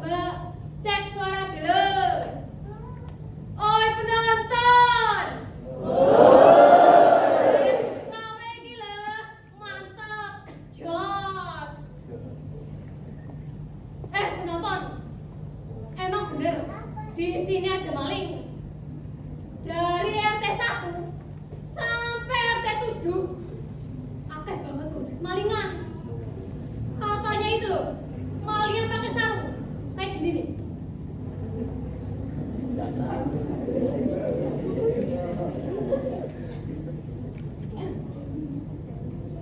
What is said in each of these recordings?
Coba cek suara dulu. Oi penonton. Ngawe iki lho, mantap. Jos. Penonton. Emang bener di sini ada maling. Dari RT 1 sampai RT 7 akeh banget gosip malingan. Katanya itu loh, malingnya pakai sarung kayak gini nih.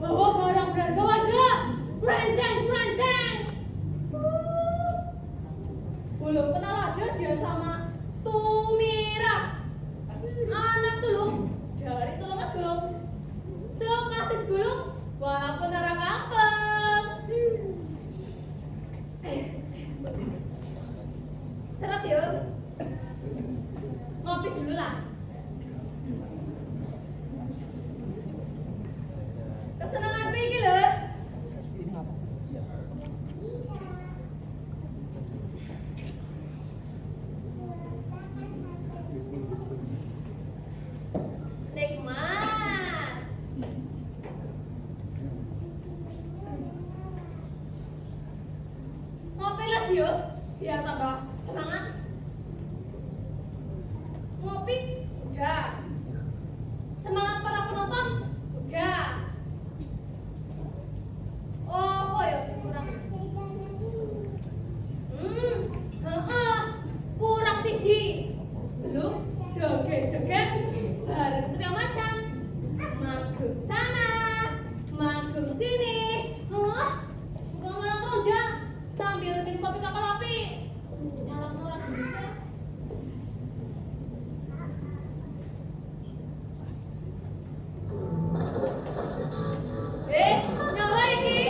Bawa barang berharga warga, kerenceng. Belum kenal aja dia sama Tumira, anak sulung dari Tulungagung. Kasih gulung walaupun orang kampung. Seret yuk. Ngopi dulu lah. Kesenangan iki lho. Nikmat. Ngopi lagi yuk, biar tambah semangat. Ngopi sudah. Semangat para penonton sudah. Oh ya sih kurang. Kurang siji. Belum joget-joget bareng trio macan. Manggung sana, manggung sini. Bukan malah ngeronjak sambil minum kopi kapal api. Nyalah orang Indonesia. Nyala iki.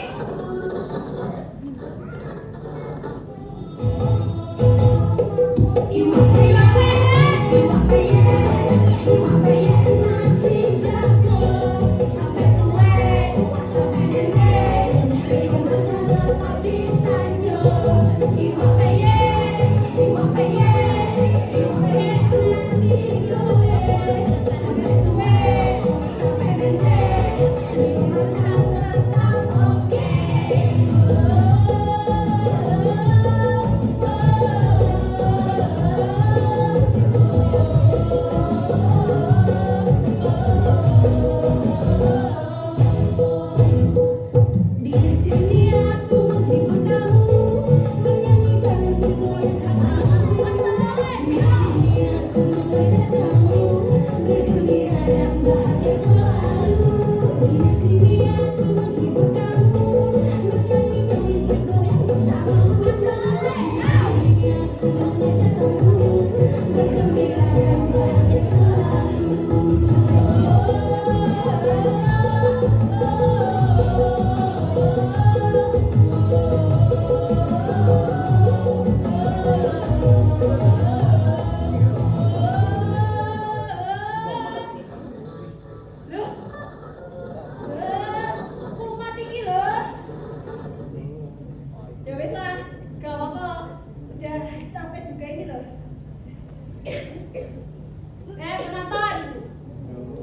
Penonton,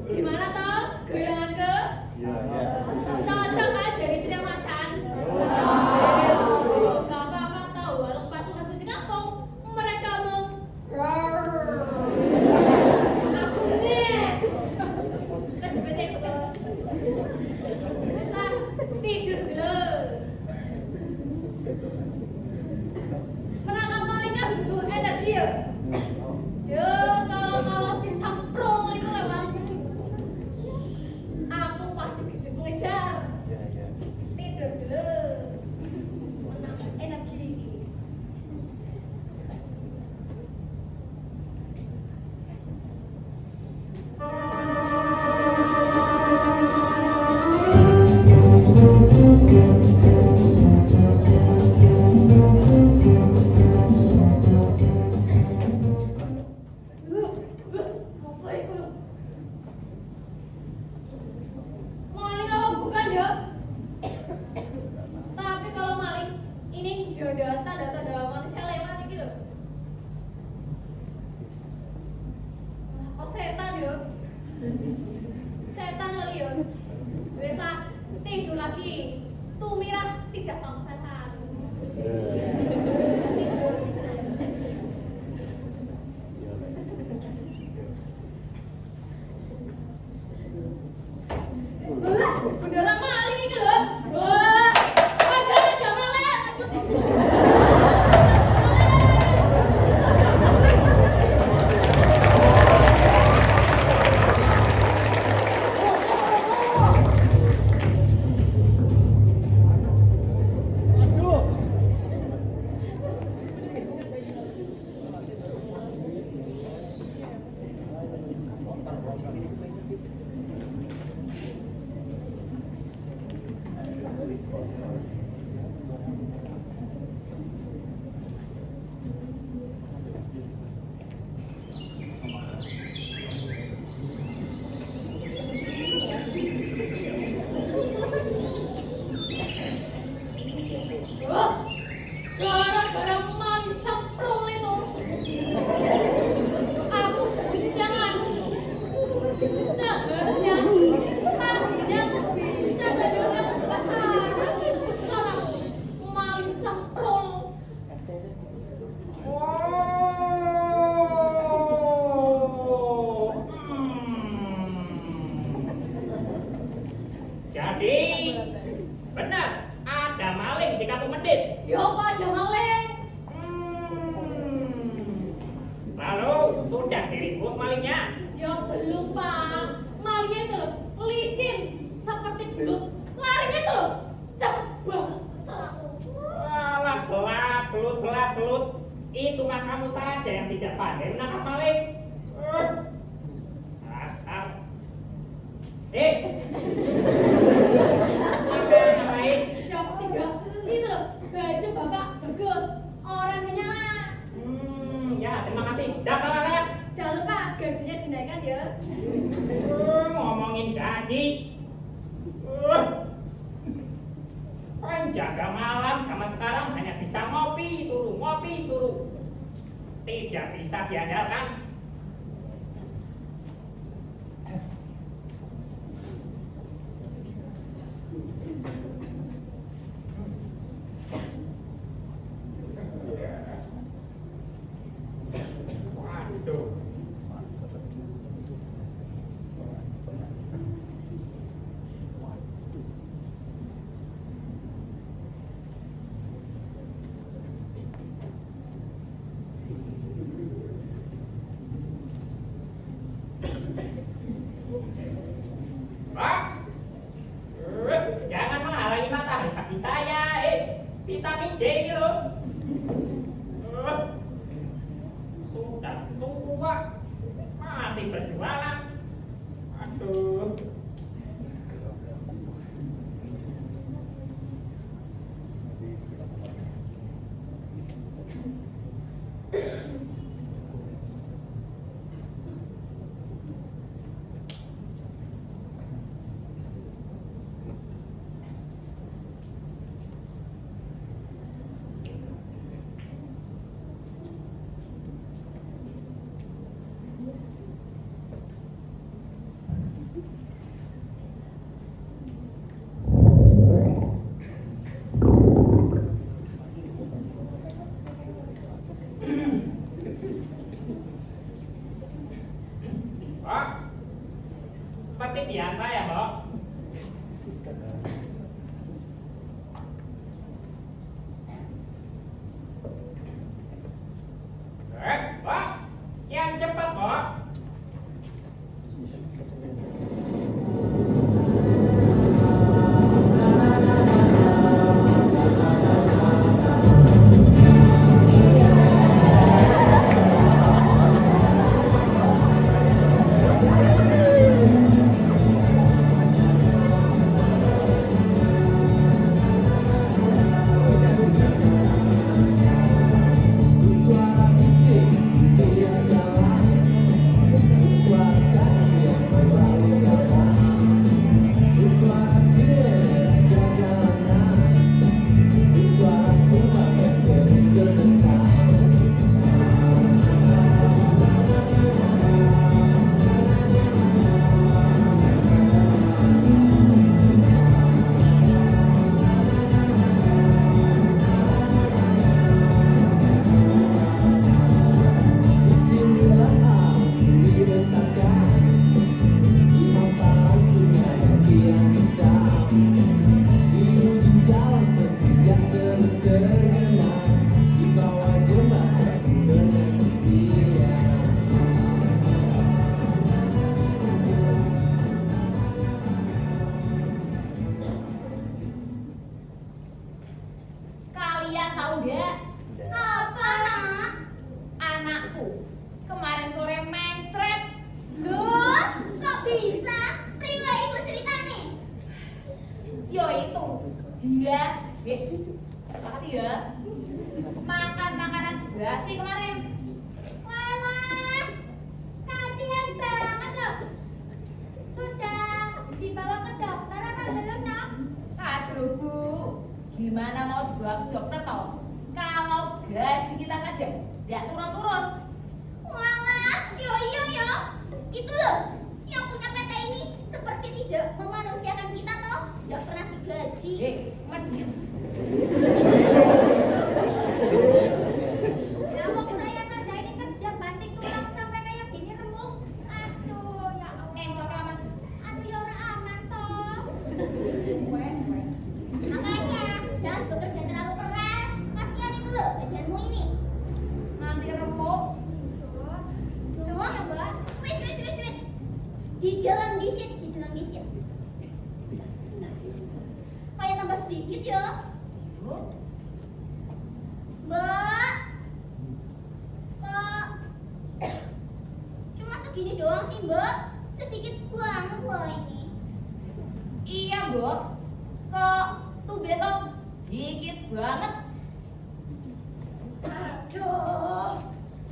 gimana toh goyanganku? Cocok kan jadi trio macan? Gak apa-apa tau, walau pasukan kucing kampung mereka mau aku nih kita jepitnya terus. Terus lah, tidur dulu. Menangkap maling kan butuh energi ya? Kalau si Samprong itu memang aku pasti bisa mengejar. Tidur dulu. Menangkap energi. Itu mah kamu saja yang tidak pandai menangkap maling. Dasar. Ngapain? Siapa tidak? Itu loh, baju bapak bagus. Orang menyala. Ya terima kasih. Dasar anak. Jangan lupa gajinya dinaikkan ya. Ngomongin gaji. Penjaga malam zaman sekarang hanya bisa ngopi turu. Tidak bisa diandalkan. Waduh. Pak, jangan menghalangi matahari kaki saya. Vitamin D ini loh. Sudah tua, masih berjualan. Aduh. Pak, seperti biasa ya, Mbak. Pak, yang cepat, Mbak. Kalian tahu nggak? Apa nak? Anakku kemarin sore mencret. Loh, kok bisa? Prima ikut cerita nih. Yo itu dia, makasih ya. Makan makanan basi kemarin. Walah, kasihan banget loh. Sudah dibawa ke dokter apa belum nak? Aduh bu, gimana mau dibawa ke dokter toh? Kalau gaji kita saja tidak turun-turun. Walah, yo. Itu loh, yang punya PT ini seperti tidak memanusiakan kita toh. Tidak pernah digaji. Mendiam. Nyamuk saya saja ini kerja banting tulang sampai kayak gini remuk. Aduh, ya Allah. Cok aman. Aduh, ya orang aman toh. Makanya jangan bekerja terlalu keras. Kasihan itu loh badanmu ini. Nanti remuk. Semua ya mbak. Wis. Di dalam gisit. Kayak tambah sedikit ya. Mbak. doang sih, Mbak. Sedikit banget loh ini. Iya, Mbok. Kok tumben toh dikit banget. Aduh,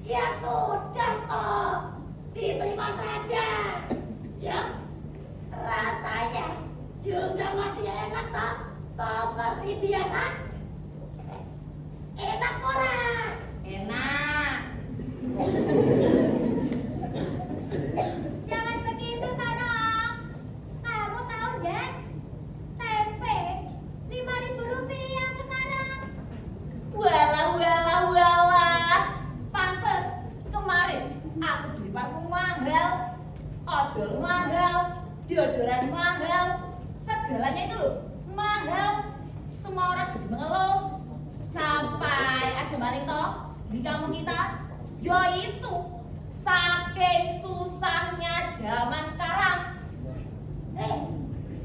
ya sudah toh, diterima saja. Ya, rasanya juga masih enak toh, seperti biasa. Enak ora? Enak. Jangan begitu, Tanong. Kamu tahu deh, tempe 5.000 rupiah sekarang. Walah, walah, walah. Pantes kemarin aku beli parfum mahal, odol mahal, deodoran mahal, segalanya itu loh mahal. Semua orang jadi mengeluh. Sampai ada maling toh di kampung kita, yaitu saking susahnya zaman sekarang.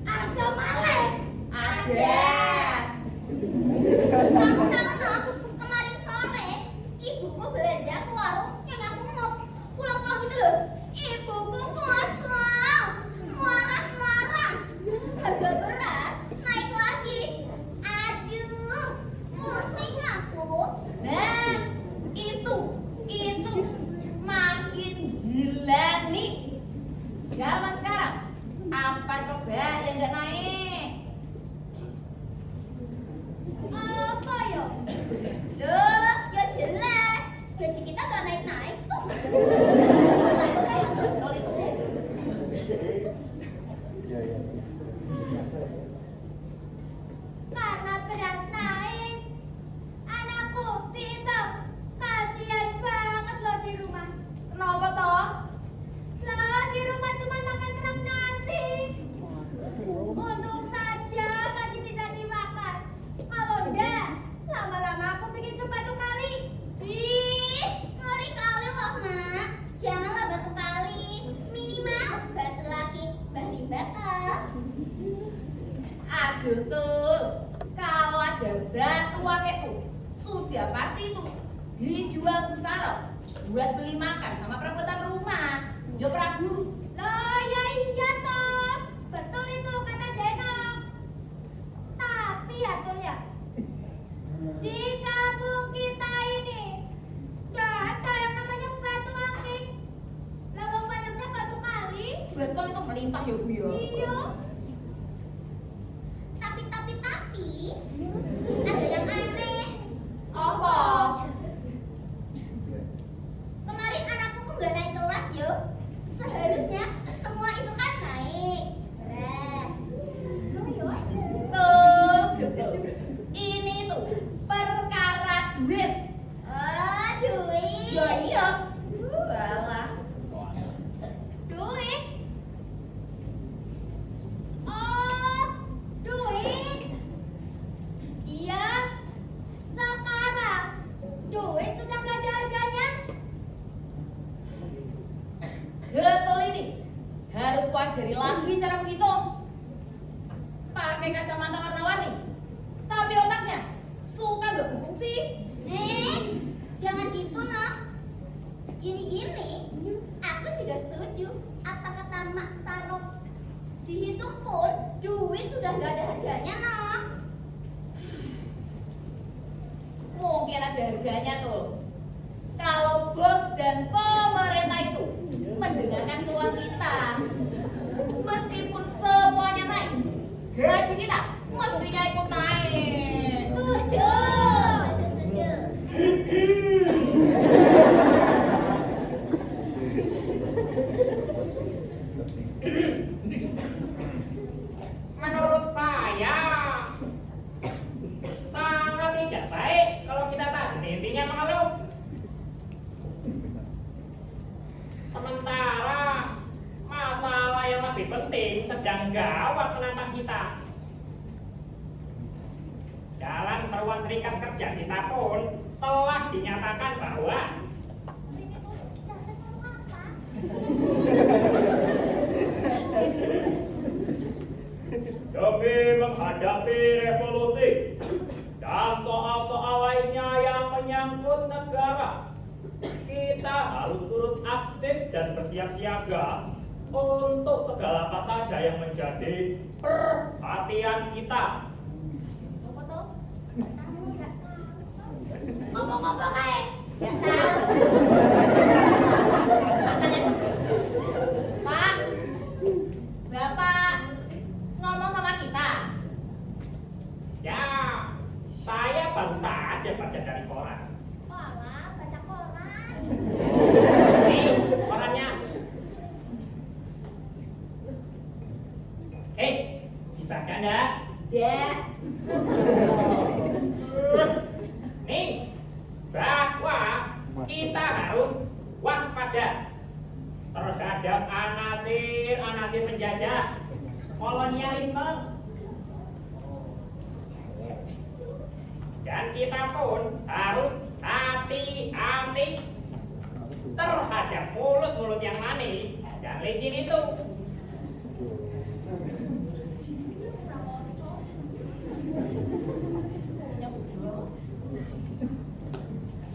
Ada maling. Ada. Kamu tahu Nok, kemarin sore ibuku belanja ke warung yang aku mau pulang-pulang gitu loh. Ibuku kosong, marah-marah. Harga beras naik lagi. Aduh, pusing aku. Nah, itu makin gila nih zaman sekarang. Apa coba yang nggak naik? Apa ya? Loh, ya jelas. Gaji kita gak naik-naik tuh. Betul itu. Karena beras naik. Anakku, si Intel, kasihan banget loh di rumah. Kenapa toh? Lah, di rumah cuma makan kerang nasi. Untung saja masih bisa dimakan. Kalau enggak, lama-lama aku bikin sup batu kali. Ih, ngeri kali loh, Nak. Janganlah batu kali. Minimal batu laki, bali batu. Aduh tuh, kalau ada batu akeh tuh, sudah pasti tuh dijual besar buat beli makan sama perabotan rumah. Yo Prabu. Loh, ya iya toh. Betul itu kata Denok. Tapi ya tuh ya, di kampung kita ini gak ada yang namanya batu akik. Lawang banyaknya batu kali. Betul itu melimpah ya Bu ya. Iya. Tapi ada yang aneh. Apa? Kemarin anakku kok nggak naik kelas yo. Seharusnya semua itu kan naik. Tuh, betul. Ini tuh perkara duit. Duit. Ya iya. Walah. Duit. Oh, duit. Iya. Sekarang duit sudah gak ada harganya. Betul ini. Harus kuajari lagi cara menghitung. Pakai kacamata warna-warni. Tapi otaknya suka nggak berfungsi. Jangan gitu, Nok. Gini-gini, aku juga setuju apa kata Mak Sarok. Dihitung pun, duit sudah gak ada harganya, Nok. Mungkin ada harganya tuh. Kalau bos dan pemerintah itu mendengarkan keluhan kita, meskipun semuanya naik, gaji kita mestinya ikut naik. Setuju. Menurut saya sangat tidak baik kalau kita tahan intinya mengeluh. Sementara masalah yang lebih penting sedang gawat menantang kita. Dalam seruan serikat kerja kita pun telah dinyatakan bahwa demi menghadapi revolusi dan soal-soal lainnya yang menyangkut negara, kita harus turut aktif dan bersiap siaga untuk segala apa saja yang menjadi perhatian kita. Sopo tuh? Ngomong-ngomong kayak nggak tahu. Makanya Pak, Bapak ngomong sama kita. Ya, saya baru saja baca dari koran. Walah, baca koran. Nih, korannya. Dibaca enggak? Dek. Nih, bahwa kita harus waspada terhadap anasir penjajah kolonialisme. Dan kita pun harus hati-hati terhadap mulut-mulut yang manis dan licin itu.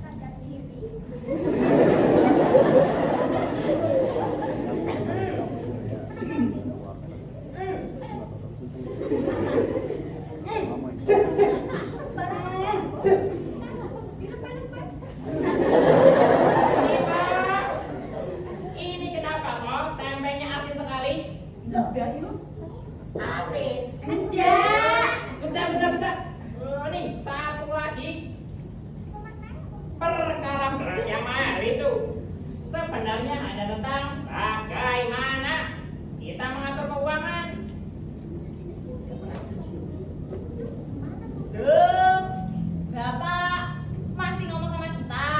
Sadar diri. Ini kenapa kok tempenya asin sekali? Loh, Dayu. Asin. Enggak. Sudah. Nih, satu lagi. Perkara beras yang mahal itu sebenarnya hanya tentang bagaimana kita mengatur keuangan. Duh, Bapak masih ngomong sama kita.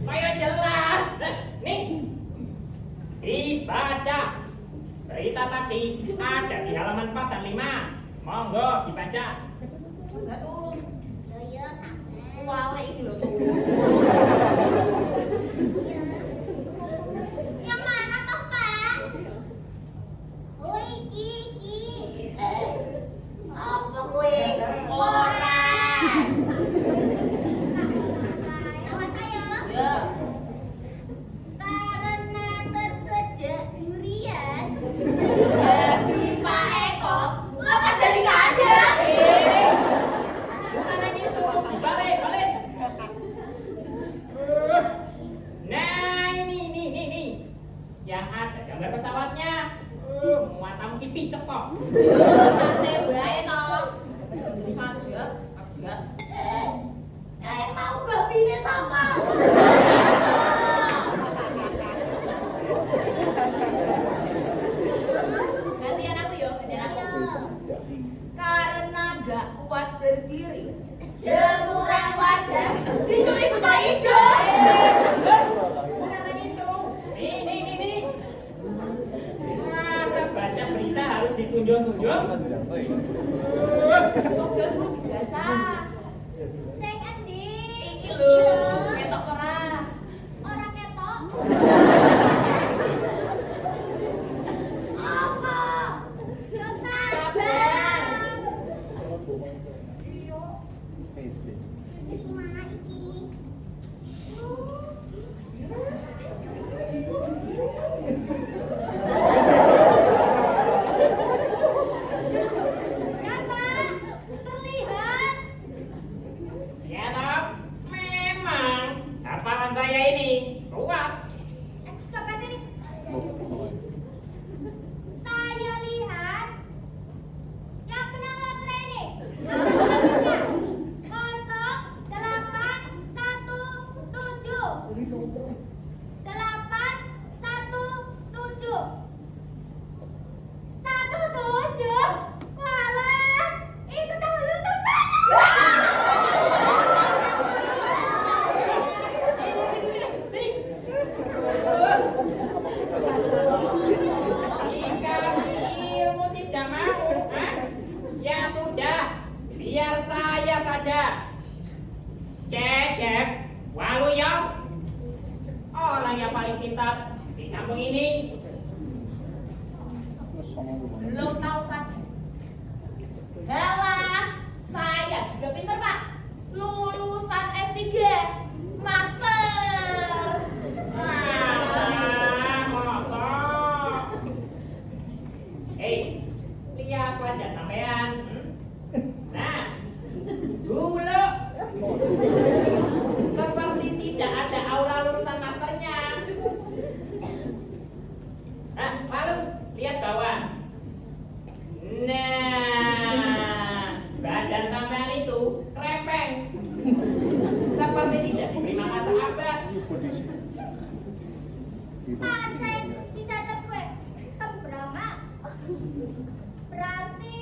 Kayak jelas. Nih, dibaca. Berita tadi ada di halaman 4 dan 5. Monggo dibaca. Enggak tuh. Loh ya, sampe. Wale iki lho, Cuk. Yang mana toh, Pak? Oh, iki. Apa kuwi? Koran. Awas ayo. Ya. Karena tersedak durian. Jadi Pak Eko, lepas dari nggak ada. Bukan yang itu. Balik. Nah, ini. Yang ada gambar pesawatnya. Muatamu ki picek kok. Santai bae toh. Saja, abjas. Kayak mau babine sama. Gantian aku yo, Karena gak kuat berdiri, jemuran warga dicuri buta hijau. Bukan yang itu. Nih. Masa baca berita harus ditunjuk-tunjuk? Udah bu dibaca. Sing endi? Iki lho, ketok ora. Ora ketok. Apa? Yo sabar. Iya. Iki mah iki. Ya, Pak. Terlihat. Ya toh, memang hafalan saya ini kuat. Coba sini. Saya lihat yang menang lotre ini. Nomornya 0817. 817. 17. Walah, itu dahulu tuh saya. Jika ilmu tidak mau, ya sudah, biar saya saja. Cecep, Waluyo, orang yang paling pintar di kampung ini. Belum tahu saja. Halah, saya juga pintar Pak. Lulusan S3, master. Aceh, cicacap gue, sembrama. Berarti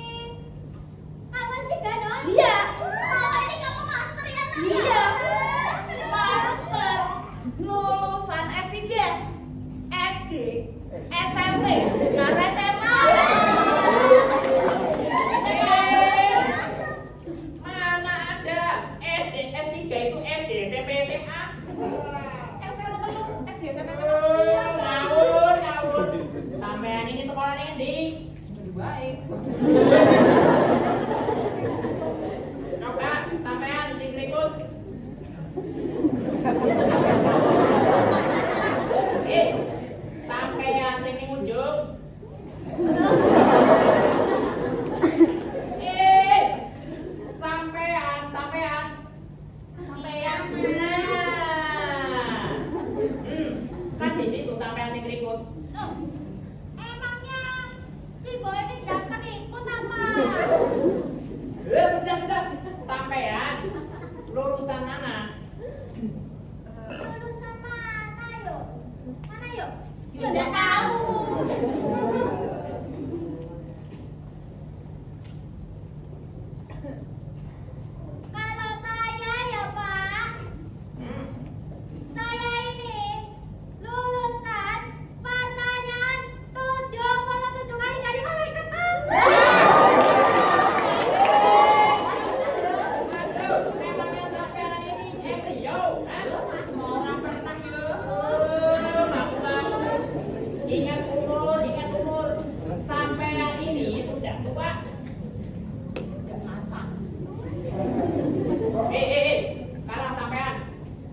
kamu sih Ganon? Iya. Selama ini kamu master ya, Nak? Iya. Master lulusan S3, SD, SMP, sampai SMA. Mana ada SD, S3 itu SD, SMP, SMA. SMA kan lu SD, SMP, Ngawur. Sampean ini sekolahnya di baik. Coba sampean sing berikut. Sampean sing ning ujung. Sampean. Sampai yang Nah. Kan di situ sampean sing berikut. Oh, emangnya si boy ini datang ikut apa? Sudah. Sampean lulusan mana? Lulusan mana yo? Mana yo? Ya udah tahu. Kalau saya ya Pak, saya ini lulusan pertanyaan 77 kali dari malaikat Pak. Memangnya sampean ini embrio, kan? Orang pernah ya. Malu. Ingat umur. Sampean ini sudah tua. Gak ngacak. Sekarang sampean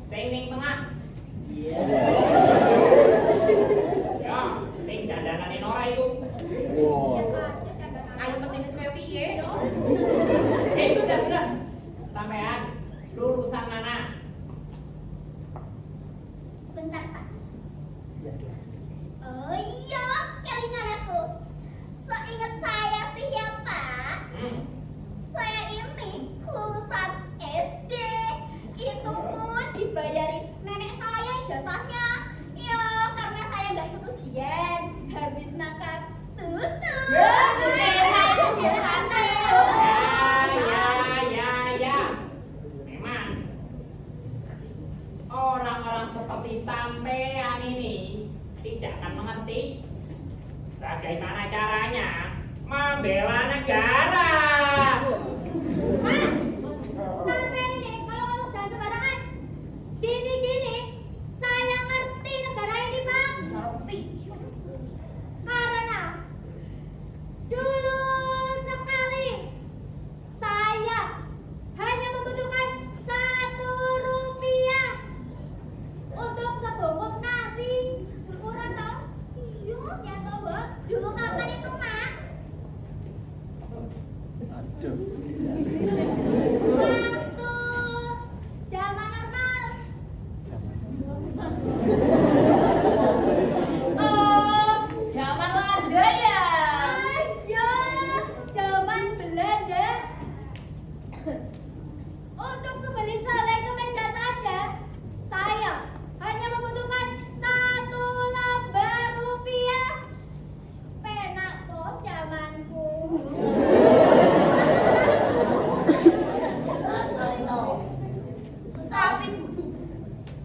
sing ning tengah. Ya, sing dandanane Nora itu. Ayo penting saya piye? Sudah. Sampean lulusan mana? Bentar Pak. Oh iya, kelingan aku. Seingat saya sih ya Pak, saya ini lulusan SD. Itu pun dibayari nenek saya ijazahnya. Ya karena saya nggak ikut ujian, habis nakal tutup. Ya. Memang orang-orang seperti sampean ini tidak akan mengerti bagaimana caranya membela negara. Sampai ini kalau ngomong jangan sembarangan. Gini, saya ngerti negara ini Pak. Ngerti. Karena dulu sekali saya hanya membutuhkan 1 rupiah untuk sebungkus nasi. Berkurang toh? Iya, ya toh Bos. Dulu kapan itu Mak? Waktu zaman normal. Oh, zaman Belanda ya. Ayo, zaman Belanda. Untuk membeli selai kemeja saja, saya hanya membutuhkan 1 lembar rupiah. Penak toh zamanku. Tapi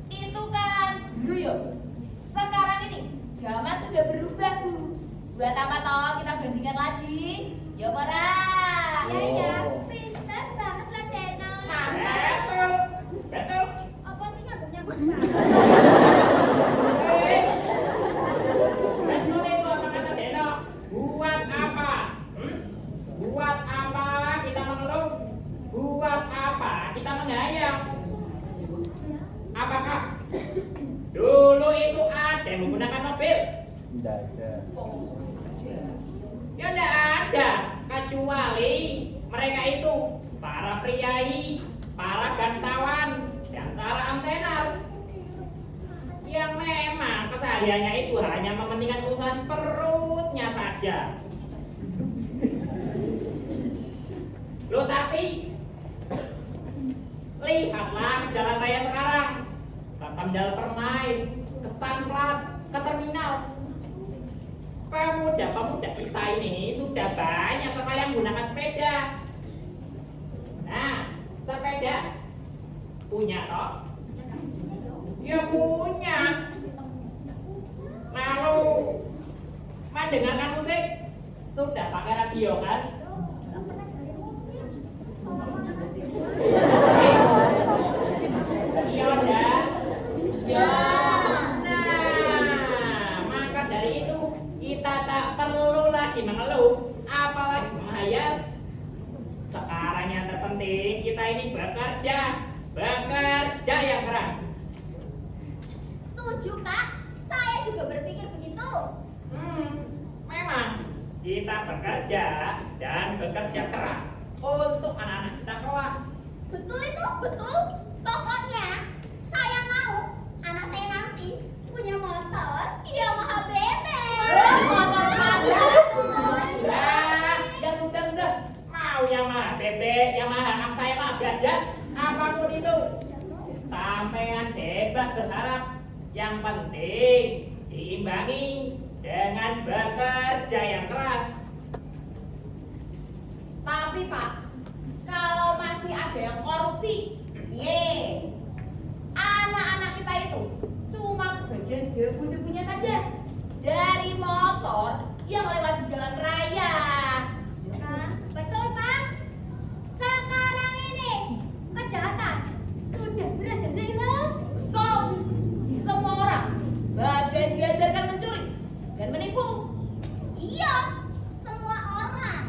itu kan dulu yuk. Sekarang ini zaman sudah berubah Bu. Buat apa toh kita bandingkan lagi? Ya marah. Ya, pintar banget lah Deno. Betul. Apa sih nyambung-nyambung? Betul itu apa kata Deno. Buat apa? Buat apa kita mengeluh? Buat apa kita menghayal? Apakah dulu itu ada yang menggunakan mobil? Tidak ada. Ya tidak ada, kecuali mereka itu para priai, para bangsawan, dan para antenar yang memang kesehariannya itu hanya mementingkan urusan perutnya saja. Loh tapi lihatlah ke jalan raya sekarang, ke Kendal Permai, ke Stanplat, ke terminal. Pemuda-pemuda kita ini sudah banyak sekali yang menggunakan sepeda. Nah, sepeda punya toh? Ya punya. Lalu mendengarkan musik sudah pakai radio kan? Iya udah. Ya. Nah, maka dari itu kita tak perlu lagi mengeluh, apalagi menghayal. Sekarang yang terpenting kita ini bekerja yang keras. Setuju, Pak. Saya juga berpikir begitu. Memang kita bekerja dan bekerja keras untuk anak-anak kita kelak. Betul itu, betul. Pokoknya saya mau anak saya nanti punya motor Yamaha bebek. Motor mana? Ya sudah. Mau Yamaha bebek, Yamaha angsa, Yamaha gajah, apapun itu. Sampean bebas berharap. Yang penting diimbangi dengan bekerja yang keras. Tapi Pak, kalau masih ada yang korupsi, anak-anak kita itu cuma kebagian debu-debunya saja dari motor yang lewat di jalan raya. Nah, betul, Pak. Sekarang ini kejahatan sudah merajalela. Kok semua orang badan diajarkan mencuri dan menipu? Iya, semua orang.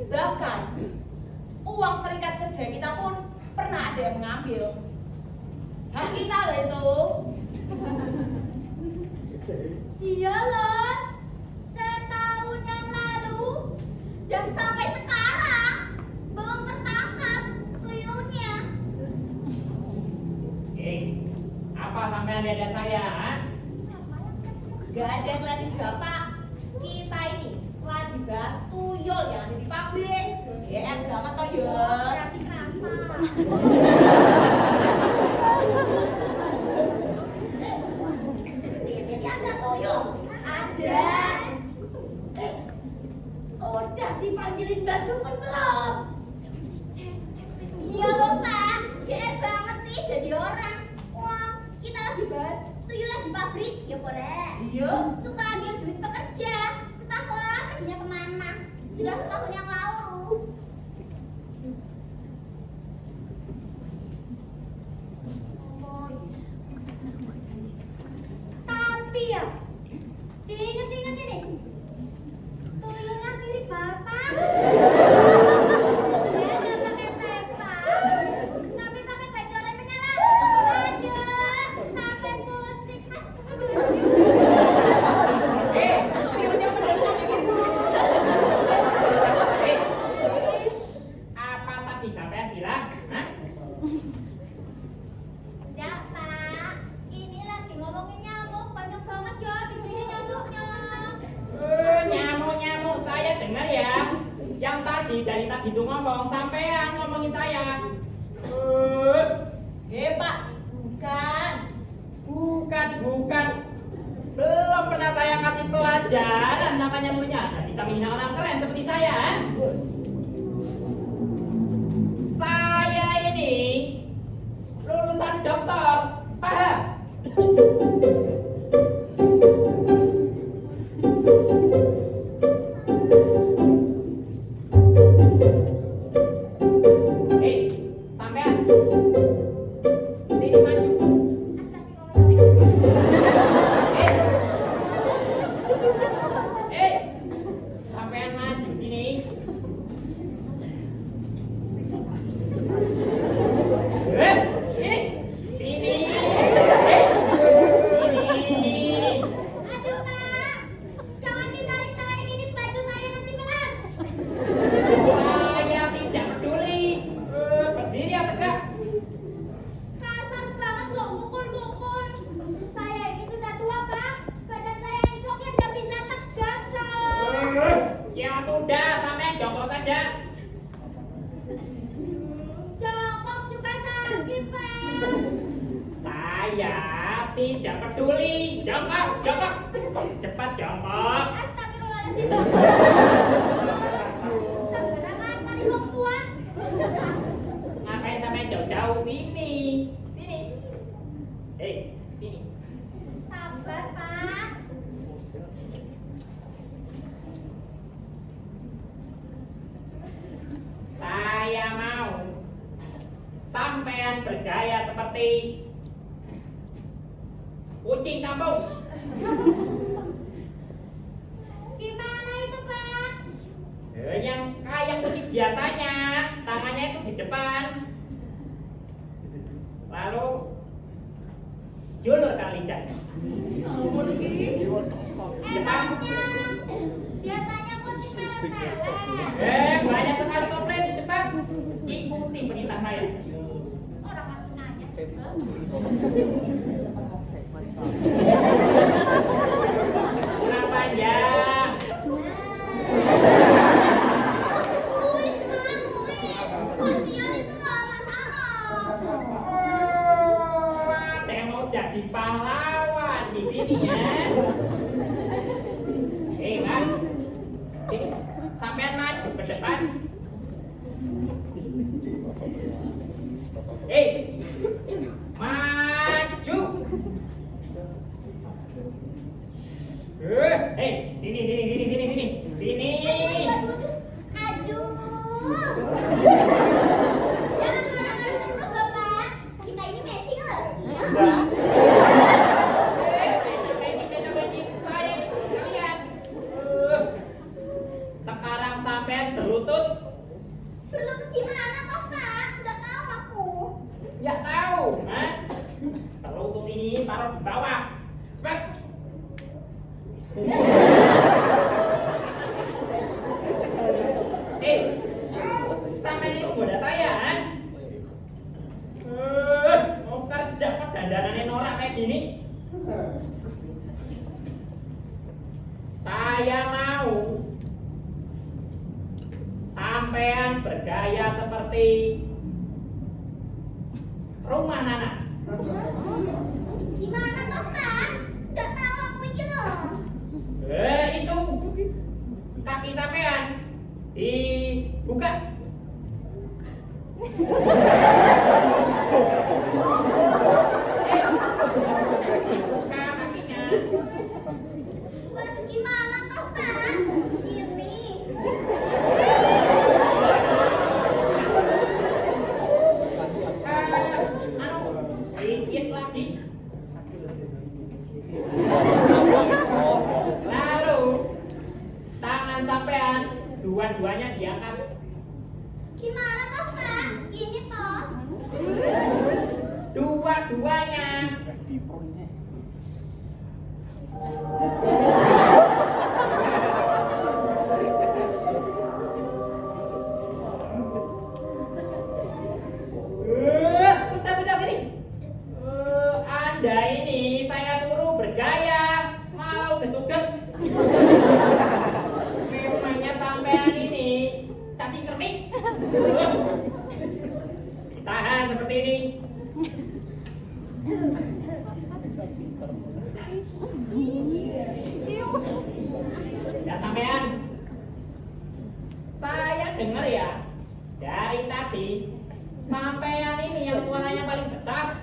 Bahkan uang serikat kerja kita pun pernah ada yang mengambil. Hak kita loh itu. Iya loh. Setahun yang lalu dan sampai sekarang belum tertangkap tuyulnya. Apa sampean lihat saya? Gak ada yang ngeliatin Bapak. Kita ini lagi bahas tuyul yang ada di pabrik. GR banget toh ya. Berarti kerasa. Ini ada tuyul. Ada. Udah dipanggilin Bandungan belum? Iya loh Pak, GR banget sih jadi orang. Wah, kita lagi bahas tuyul lagi pabrik, ya boleh. Iya. Suka ambil duit pekerja, entahlah perginya kemana. Sudah setahun yang lalu. Tapi ya, diinget-inget ini, tuyulnya mirip bapak. Dia nggak pakai sepak, tapi pakai baju oranye menyala. Aduh, sampai pusing mas. Apa tadi sampean bilang? Hah? Ya Pak, ini lagi ngomongin nyamuk, banyak banget ya di sini nyamuknya. Nyamuk-nyamuk saya dengar ya. Yang dari tadi itu ngomong sampean ngomongin saya. Pak, bukan. Bukan. Belum pernah saya kasih pelajaran namanya nyamuknya. Nggak bisa menghina orang keren seperti saya. Saya ini lulusan dokter. Paham? Sampean. Sini maju. Sampean maju sini. Sini. Sini. Aduh Pak, jangan ditarik-tarik ini baju saya nanti belang. Saya tidak peduli. Berdiri ya tegak. Kasar banget loh, mukul-mukul. Saya ini sudah tua Pak, badan saya ini coknya nggak bisa tegak Pak. Ya sudah, sampean jongkok saja. Jongkok juga sakit Pak. Saya tidak peduli. Jongkok, jongkok. Cepat jongkok. Astagfirullahaladzim. Saudara mas, tadi wong tua. Ngapain sampai jauh-jauh sini? Sini. Sini. Sabar, Pak. Saya mau sampean bergaya seperti kucing kampung. Gimana itu, Pak? Yang kayak kucing biasanya, tangannya itu di depan. Lalu julur kali lidahnya. Emangnya biasanya kucing melek-melek. Banyak sekali komplain, cepat ikuti perintah saya. Orang aku nanya. Kurang panjang. Kasihan itu loh, Mas Ahok. Ada yang mau jadi pahlawan di sini ya. Bang, sini sampean maju ke depan. Maju. Sini. Aduh. Jangan marah-marah terus loh, Pak. Kita ini matching loh. Sekarang sampean berlutut. Berlutut gimana toh, Pak? Udah tahu aku. Ya tahu, kan? Berlutut ini taruh di bawah. Bek. Sampai ini menggoda saya, kan? Mau kerja kok dandanannya norak kayak gini? Saya mau sampean bergaya seperti rumah nanas. Gimana toh, Pak? Udah tahu aku ini loh. Itu kaki sampean dibuka. Buka kakinya. Buat gimana toh, Pak? Ini. Dikit lagi. Lalu tangan sampean dua-duanya diangkat. Gimana toh, Pak? Ini toh. Dua-duanya. Sudah sini. Anda ini saya suruh bergaya, mau gedugek. Memangnya sampean ini cacing kermik. Tahan seperti ini. Ya sampean. Saya dengar ya dari tadi sampean ini yang suaranya paling besar.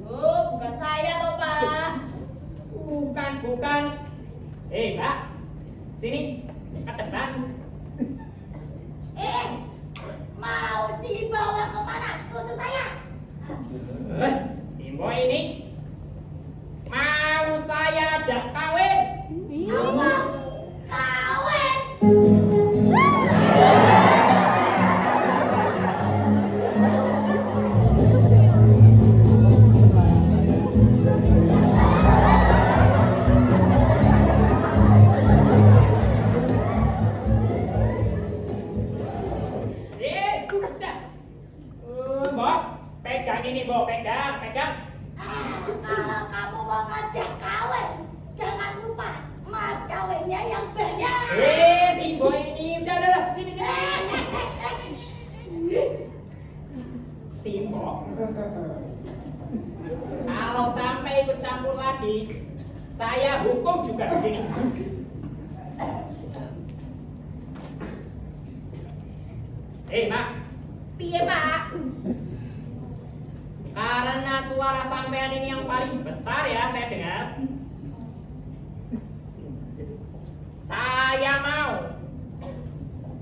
Bukan saya toh, Pak. Bukan. Mbak, sini ke depan. Mau dibawa kemana? Khusus saya. Si Boy ini mau saya ajak kawin. Apa? Kawin. Sudah. Mbok, pegang ini, Mbok, pegang. Kalau kamu mau ngajak kawin, jangan lupa mas kawinnya yang banyak. Si Boy ini udah, sini. Si Mbok, kalau sampai ikut ikut campur lagi, saya hukum juga di sini. Mak, Piye, Pak? karena suara sampean ini yang paling besar ya saya dengar. Saya mau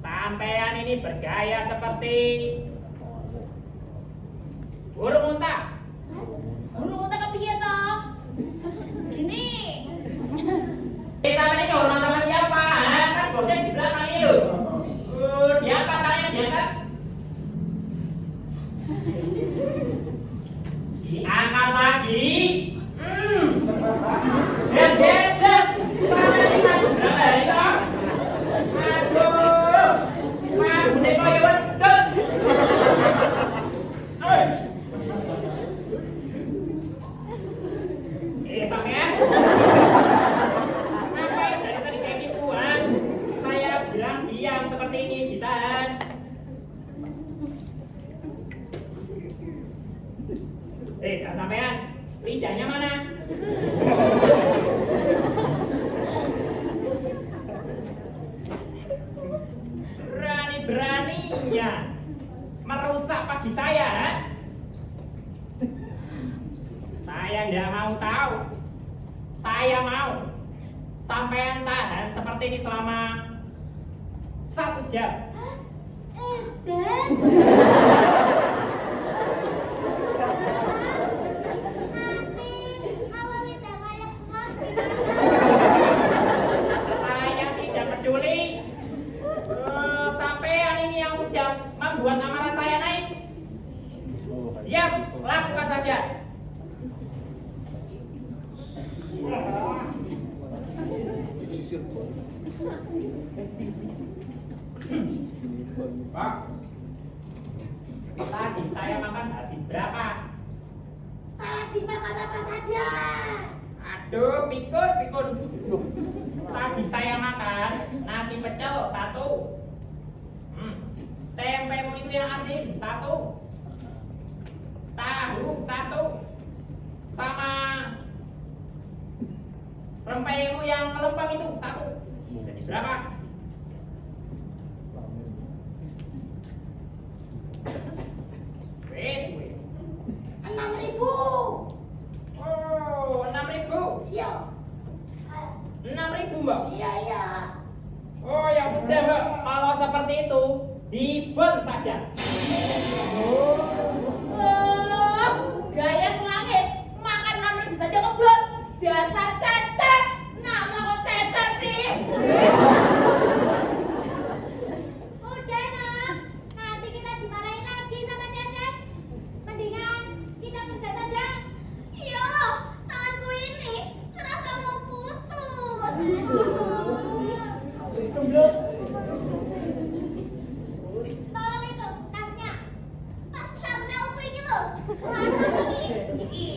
sampean ini bergaya seperti burung unta. Burung unta kepiye toh? Gini. Sampean ini hormat sama siapa? Kan bosnya di belakang ini loh. Diangkat kalian, diangkat. Diangkat lagi. Des. Sampean ini maju berapa hari toh? Aduh. Maju deh koyo wedhus. Sampean. Ngapain dari tadi kayak gituan? Saya bilang diam seperti ini, ditahan. Sampean, lidahnya mana? Berani-beraninya merusak pagi saya, ha? Saya nggak mau tahu. Saya mau sampean tahan seperti ini selama 1 jam. Dan nanti kalau lidah kayak mati. Saya tidak peduli. Sampean ini yang sudah membuat amarah saya naik. Diam, lakukan saja. Pak, tadi saya makan habis berapa? Tadi makan apa saja? Aduh, pikun. Tadi saya makan nasi pecel 1. Tempemu itu yang asin 1. Tahu 1. Sama rempeymu yang melempem itu 1. Jadi berapa? Wait. 6.000. Oh, 6.000. Iya. 6.000, Mbak. Iya. Oh, ya sudah, Mbak. Kalau seperti itu, dibon saja. Gaya selangit, makan 6.000 saja ngebel. Dasar cecek. Nama kok cecek sih? Udah, Nak. Nanti kita dimarahin lagi sama Cecep. Mendingan kita kerja saja. Iya, tanganku ini serasa mau putus. Tolong itu tasnya. Tas Chanelku ini loh. Iki.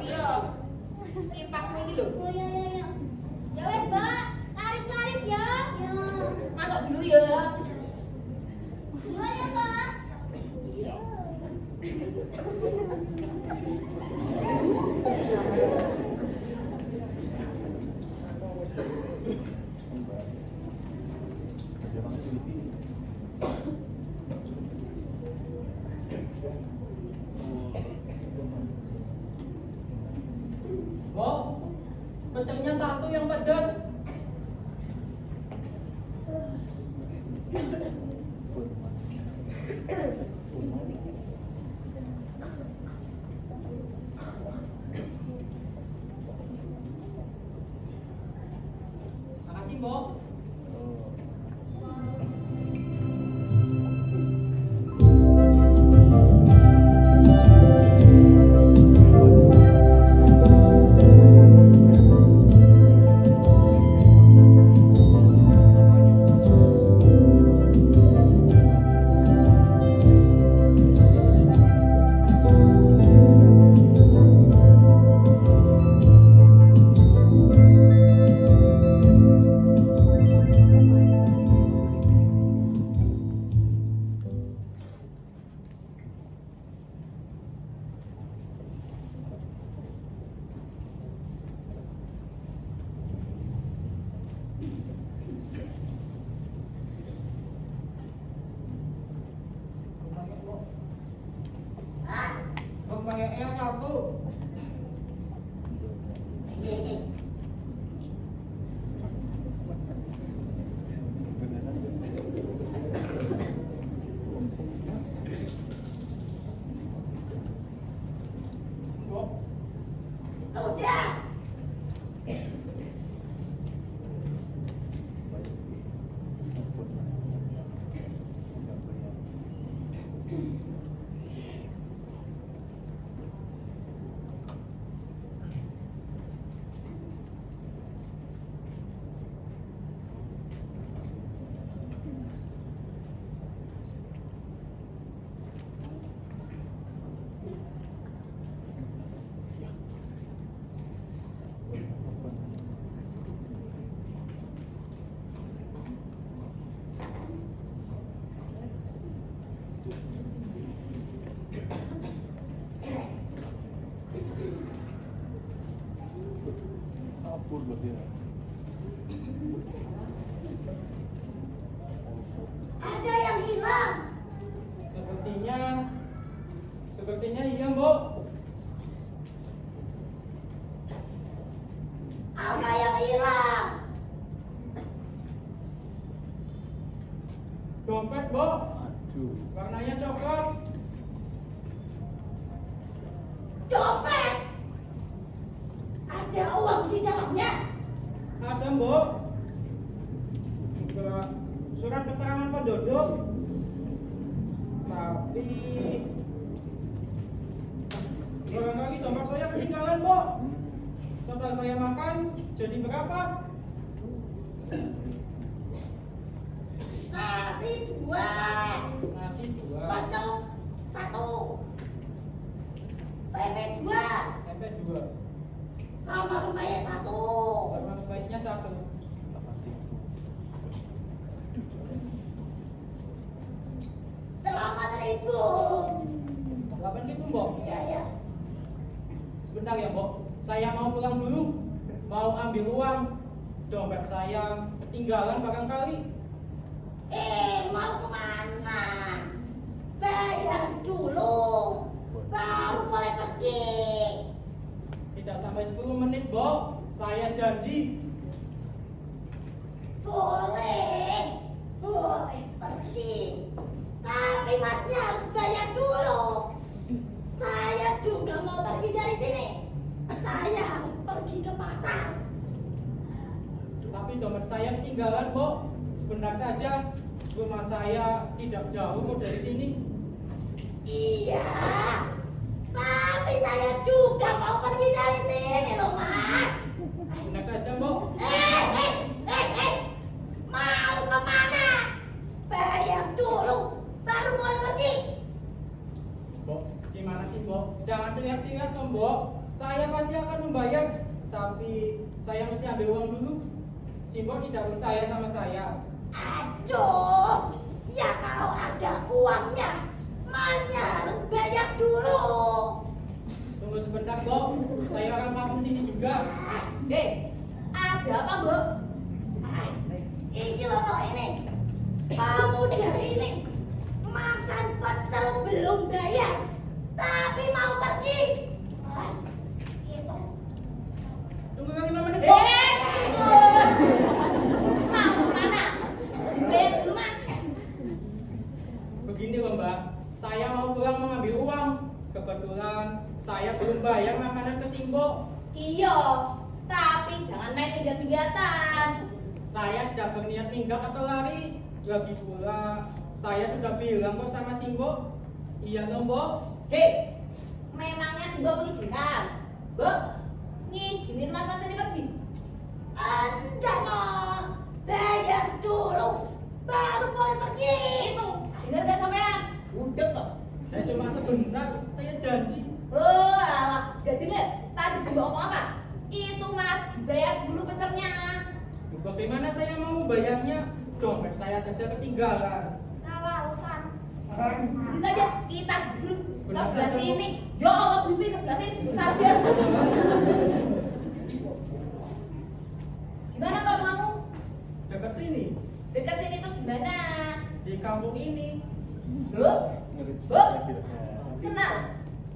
Iya. Kipasmu ini loh. Oh iya. Ya wes, Mbak. Laris ya. Ya. Masuk dulu ya. Duluan ya, Mbak. Oh, pecelnya 1 yang pedas. Makasih, Mbok. Tinggal satu. Mbok, Sudah. Sabur lebih. Ada yang hilang. Sepertinya iya, Mbok. Apa yang hilang? Dompet, Mbok. Aduh. Warnanya coklat. Dompet. Ada uang di dalamnya. Ada, Mbok. Juga surat keterangan penduduk. Tapi barangkali dompet saya ketinggalan, Mbok. Setelah saya makan, jadi berapa? Nasi 2. Nasi 2, Pecel 1. Tempe 2. tempe 2, Sama rempeyek 1. sama baiknya 1. Selamat ribu. 8.000, Mbok. Iya ya. Sebentar ya, Mbok. Saya mau pulang dulu. Mau ambil uang. Dompet saya ketinggalan barangkali. Mau kemana? Bayar dulu. Baru boleh pergi. Tidak sampai 10 menit, Mbok. Saya janji. Boleh. Boleh pergi. Tapi masnya harus bayar dulu. Saya juga mau pergi dari sini. Saya harus pergi ke pasar. Tapi dompet saya ketinggalan, Mbok. Sebentar saja. Rumah saya tidak jauh kok dari sini. Iya. Tapi saya juga mau pergi dari sini loh, Mas. Sebentar saja, Mbok. Mau kemana? Bayar dulu, baru boleh pergi. Mbok, gimana sih, Mbok? Jangan teriak-teriak, Mbok. Saya pasti akan membayar. Tapi saya mesti ambil uang dulu. Si Mbok tidak percaya sama saya. Aduh, ya kalau ada uangnya, Masnya harus bayar dulu. Tunggu sebentar, Mbok. Saya akan vakum sini juga. Ada apa, Mbok? Ini loh ini. Kamu dari ini makan pecel belum bayar, tapi mau pergi. Gitu. Tunggu 5 menit, Mbok. Mau kemana? Bayar dulu, Mas. Begini loh, Mbak. Saya mau pulang mengambil uang. Kebetulan saya belum bayar makanan ke Simbo. Iya, tapi jangan main minggat-minggatan. Saya tidak berniat minggat atau lari. Lagi pula saya sudah bilang kok sama Simbo. Iya dong, Mbok. Memangnya si Mbok mengizinkan? Mbok, ngizinin mas-mas ini pergi? Anda mau bayar dulu, baru boleh pergi. Itu, dengar gak sampean? Udah kok. Saya cuma sebentar, saya janji. Oh, alah, gak denger. Tadi si Mbok ngomong apa? Itu mas, bayar dulu pecelnya. Bagaimana saya mau bayarnya? Dompet saya saja ketinggalan. Alasan. Jadi saja kita dulu sebelah sini. Ya Allah, Gusti sebelah sini saja. Gimana kalau kamu? Dekat sini, Dekat sini tuh gimana? di kampung ini. Loh, Ngeri Mbok, juga. kenal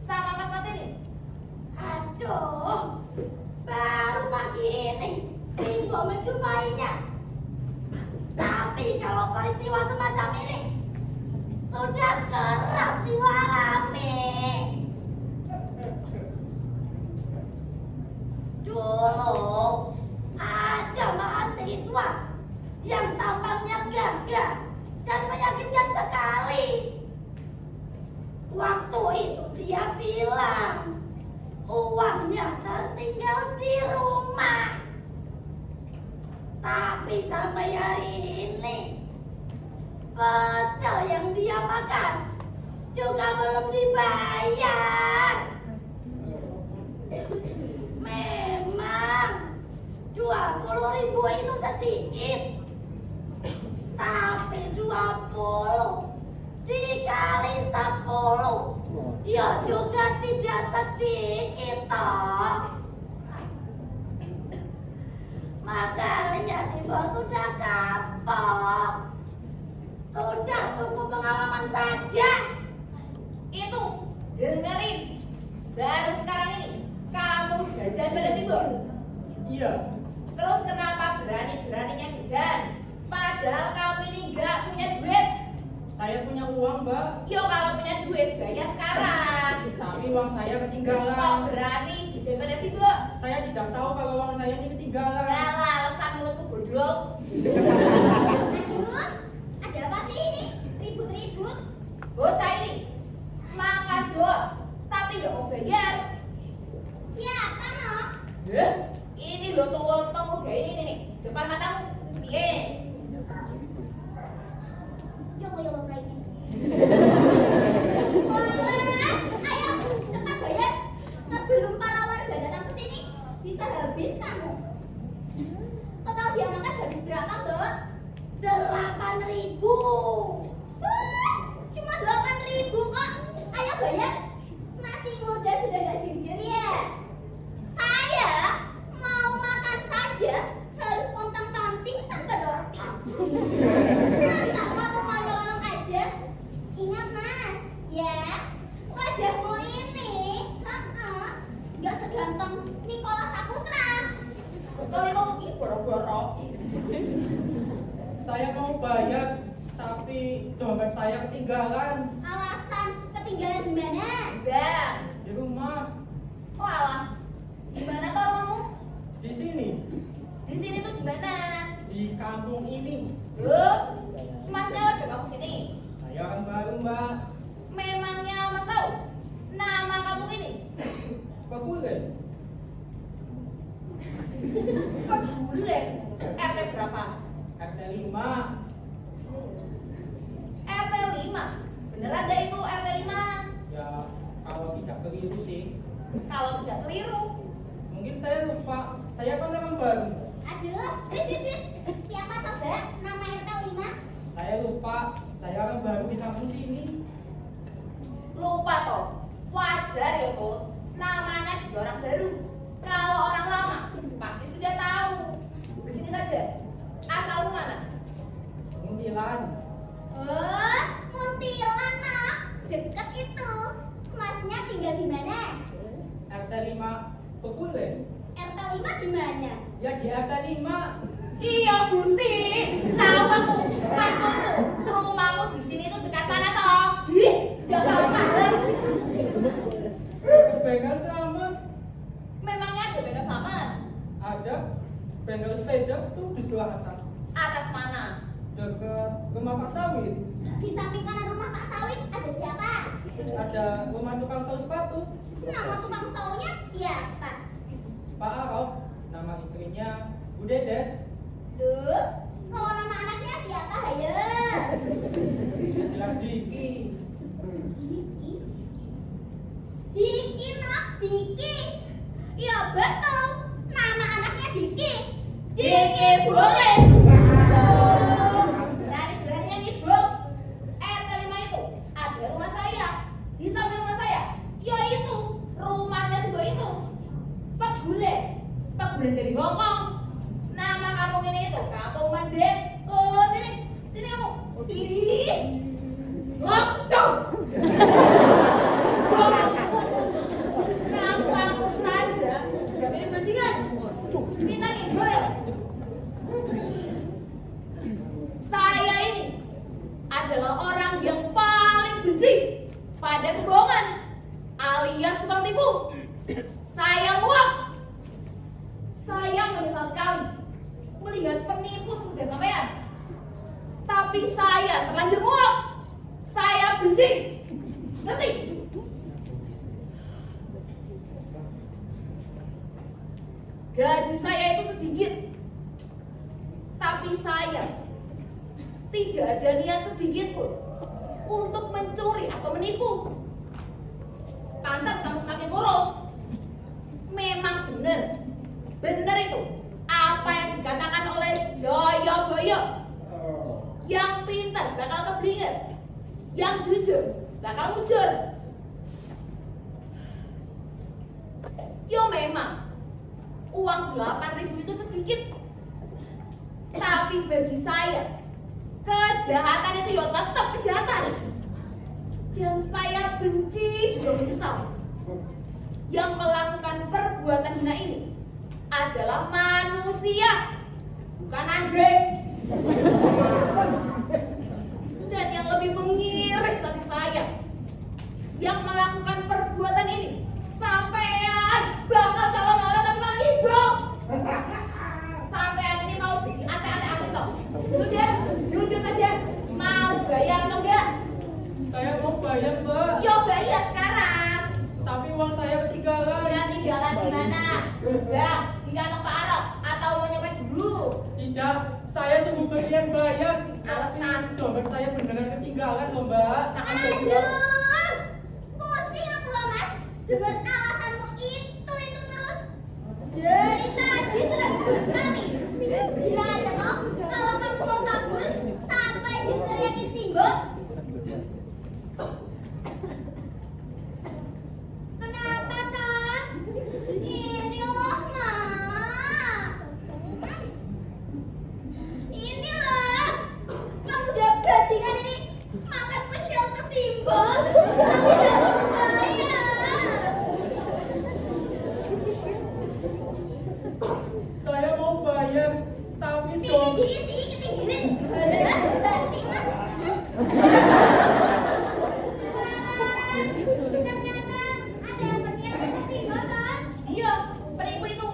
sama mas-mas ini? Aduh, baru pagi ini Simbo menjumpainya. Tapi kalau peristiwa semacam ini sudah kerap Simbo alami. Dulu ada mahasiswa yang tampangnya gagah dan meyakinkan sekali. Waktu itu dia bilang uangnya tertinggal di rumah. Tapi sampai hari ini pecel yang dia makan juga belum dibayar. Memang 20.000 itu sedikit, tapi 20 dikali 10 ya juga tidak sedikit toh. Makanya si bos sudah kapok. Sudah cukup pengalaman saja. Itu dengerin, baru sekarang ini kamu jajan pada Simbo. Iya. Terus kenapa berani-beraninya jajan? Padahal kamu ini nggak punya duit. Saya punya uang, Mbak. Yo kalau punya duit bayar sekarang. Tapi uang saya Kok ketinggalan. berani jajan pada Simbo? Saya tidak tahu kalau uang saya ini ketinggalan. Lah alasan mulutku bodoh. Aduh, ada apa sih ini? Ribut-ribut. Bocah ini makan doang, tapi nggak mau bayar. Siapa no? Ini loh tuh pemuda ini nih, depan matamu. Piye? Yolo Friday. Wah, ayo cepat bayar sebelum para warga datang ke sini. Bisa habis kamu. Total dia makan habis berapa, Mbak? 8.000. Cuma 8.000 kok. Ayo bayar. Masih muda sudah gak jujur ya. Saya mau makan saja harus pontang-panting tanpa dorong. Masa kamu mau nyolong aja? Ingat mas, ya wajahmu ini, nggak seganteng Nikola Saputra. Betul itu, ini boro-boro. Saya mau bayar, tapi dompet saya ketinggalan Alasan ketinggalan di mana? Udah. di rumah. Oh alah. Di mana toh kamu? Di sini, Di sini tuh di mana? di kampung ini. Loh, masnya udah kamu sini. Saya orang baru, Mbak. Memangnya mas tahu nama kamu ini? Pegule. Pegule. RT berapa? RT 5. RT 5. Bener ada itu RT 5. Ya, kalau tidak keliru sih. Kalau tidak keliru. Mungkin saya lupa. Saya kan orang baru. Aduh, wis. Siapa coba nama RT 5? Saya lupa. Saya orang baru di kampung sini. Lupa toh. Wajar ya tuh. Namanya juga orang baru. Kalau orang lama pasti sudah tahu. Begini saja. Asalmu mana? Muntilan. Oh, Muntilan nak. Deket itu. Masnya tinggal di mana? RT 5 Pegule. RT 5 di mana? Ya di RT 5. Iya Gusti. Tahu aku. Maksudku rumahmu di sini tuh dekat mana toh? Ih, nggak tahu malam. Ke bengkel selamat. Memangnya ada bengkel selamat? Ada bengkel sepeda tuh di sebelah atas. Atas mana? Dekat rumah Pak Sawit. Di samping kanan rumah Pak Sawit ada siapa? Ada rumah tukang tahu sepatu. Nama tukang tolnya siapa? Pak Arok. Nama istrinya Bu Dedes. Duh, kalau nama anaknya siapa hayo? Yang jelas Diki. Diki. Diki nak, Diki. Ya betul, nama anaknya Diki. Diki boleh. Berani-beraninya nyibuk. RT 5 itu ada rumah saya. Di samping rumah saya, yaitu rumahnya sebuah itu. Pegule. Pegule dari Hongkong. Nama kampung ini itu Kampung Mendek. Oh, sini. Sini kamu. Ih. Ngocok. Kampung saja. alias tukang tipu. Saya muak. Saya menyesal sekali melihat penipu seperti sampean. Tapi saya terlanjur muak. Saya benci. Ngerti? Gaji saya itu sedikit. Tapi saya tidak ada niat sedikit pun untuk mencuri atau menipu. Pantas kamu semakin kurus. Memang benar itu apa yang dikatakan oleh Jayabaya. Yang pintar bakal keblinger, yang jujur bakal mujur. Yo memang uang 8.000 itu sedikit, tapi bagi saya kejahatan itu yo tetap kejahatan. Dan saya benci juga menyesal. Yang melakukan perbuatan hina ini adalah manusia, bukan anjing. Dan yang lebih mengiris hati saya, yang melakukan perbuatan ini sampean bakal calon orang tapi malah hibau. Sampean ini mau jadi ate-ate asli toh? Sudah, jujur saja, mau bayar atau enggak? Saya mau bayar, Mbak. Yo bayar sekarang. Tapi uang saya ketinggalan. Ya tinggalan di mana? Udah, di kantong Pak Arok atau mau nyopet dulu? Tidak, saya sungguh berniat bayar. Alasan. Tapi dompet saya beneran ketinggalan loh, Mbak. Jangan bodoh. Aduh, pusing aku loh mas dengan alasanmu itu terus. Dari tadi sudah kami bilang aja kok kalau kamu mau kabur sampai diteriakin simbol. Kenapa tas? Ini loh mak. Ini loh, kamu udah bajingan ini makan spesial ke simbol. Kamu udah bayar. Saya mau bayar, tapi Ini dompet. diisi ketinggirin. Basi mas. Ternyata ada yang berniat ke simbol kan? Iya, penipu itu.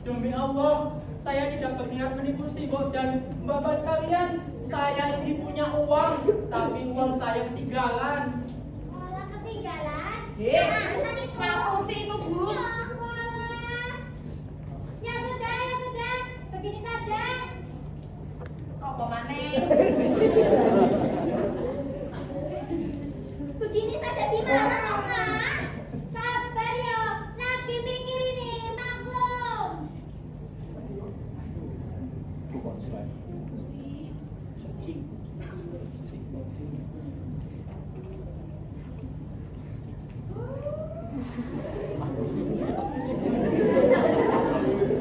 Demi Allah, saya tidak berniat menipu si Mbok dan Mbak sekalian. Saya ini punya uang, tapi uang saya ketinggalan. Malah ketinggalan. Hei, Alasan itu. kamu sih itu Bu. Ya Allah. Ya sudah. Begini saja. Apa maneh? Begini saja gimana toh mas? Sabar yo, lagi mikir ini maklum.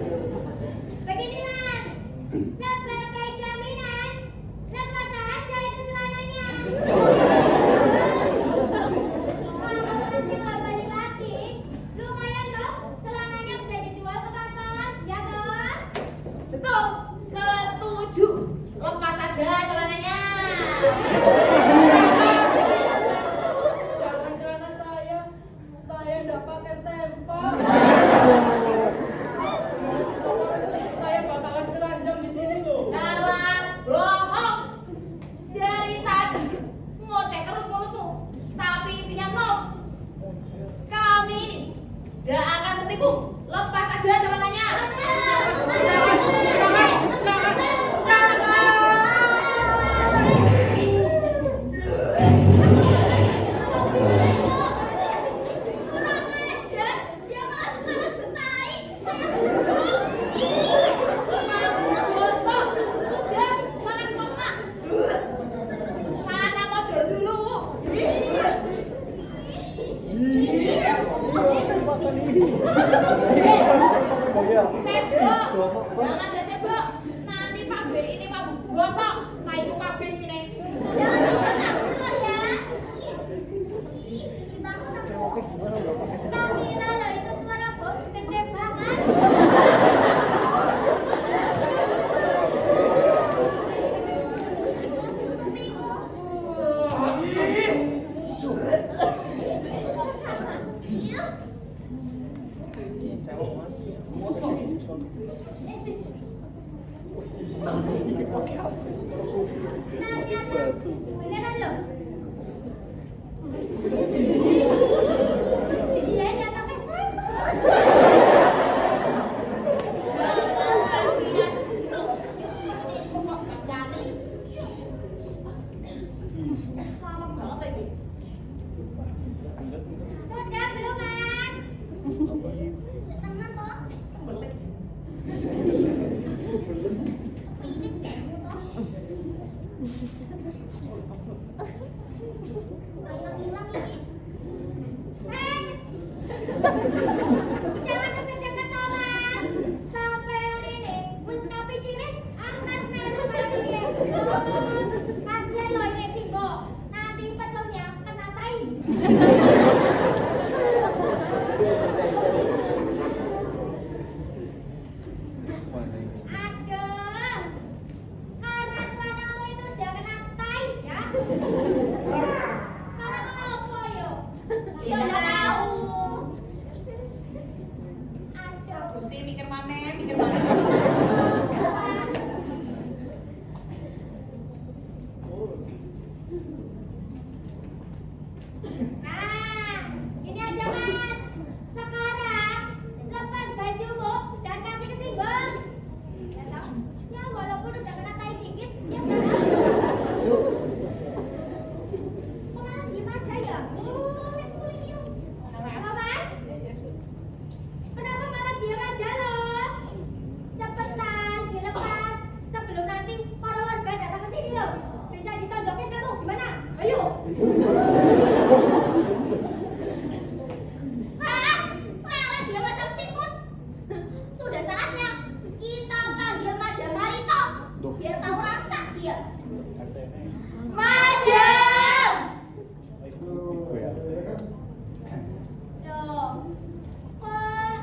Begini mas, sebagai jaminan, lepas saja itu celananya. Kalau nanti nggak balik lagi, lumayan dong celananya bisa dijual ke pasar, ya toh? Betul, setuju. Lepas aja celananya. Jangan celana saya nggak pakai sempak. Saya bakalan telanjang di sini loh. Salah, bohong. Dari tadi ngoceh terus mulutmu, tapi isinya nol. Kami ini tidak akan tertipu. Lepas aja celananya. Kurang ajar, dia malah sekarang bersaing. Kamu gosok, sudah sangat kosong. Sana model dulu. Cebok, jangan ada cebok. Nanti Pak B ini mau gosok, naik ke kabin sini. Jangan takut loh ya. Bangun aku. Tamira loh itu suara bom gede banget. Kupingku. Ternyata beneran loh. Iya, nyata pesan. Sudah belum, Mas? Setengah toh? Ini kamu toh? Hilang ini. Jangan deket-deket toh, Mas. Sampai yang ini, wis kapi cilik, antar melu lagi. Kasihan loh ini Simbo. Nanti pecelnya kena tai. Aduh, karena suaramu itu udah kena tai ya. Sekarang apa yo? Iya, nggak tahu. Aduh. Gusti mikir mana? Nah, ini aja Mas. Sekarang lepas bajumu dan kasih ke Simbang. Ya toh? Ya walaupun udah kena tai dikit, ya kan? Kok malah diem aja ya? Apa Mas? Kenapa malah diem aja loh? Cepetan dilepas sebelum nanti para warga datang ke sini loh. Bisa ditonjokin kamu gimana? Ayo. Hah? Malah dia macam sikut. Sudah saatnya kita panggil Madam Marito biar tahu rasa dia. Madam! Loh, kok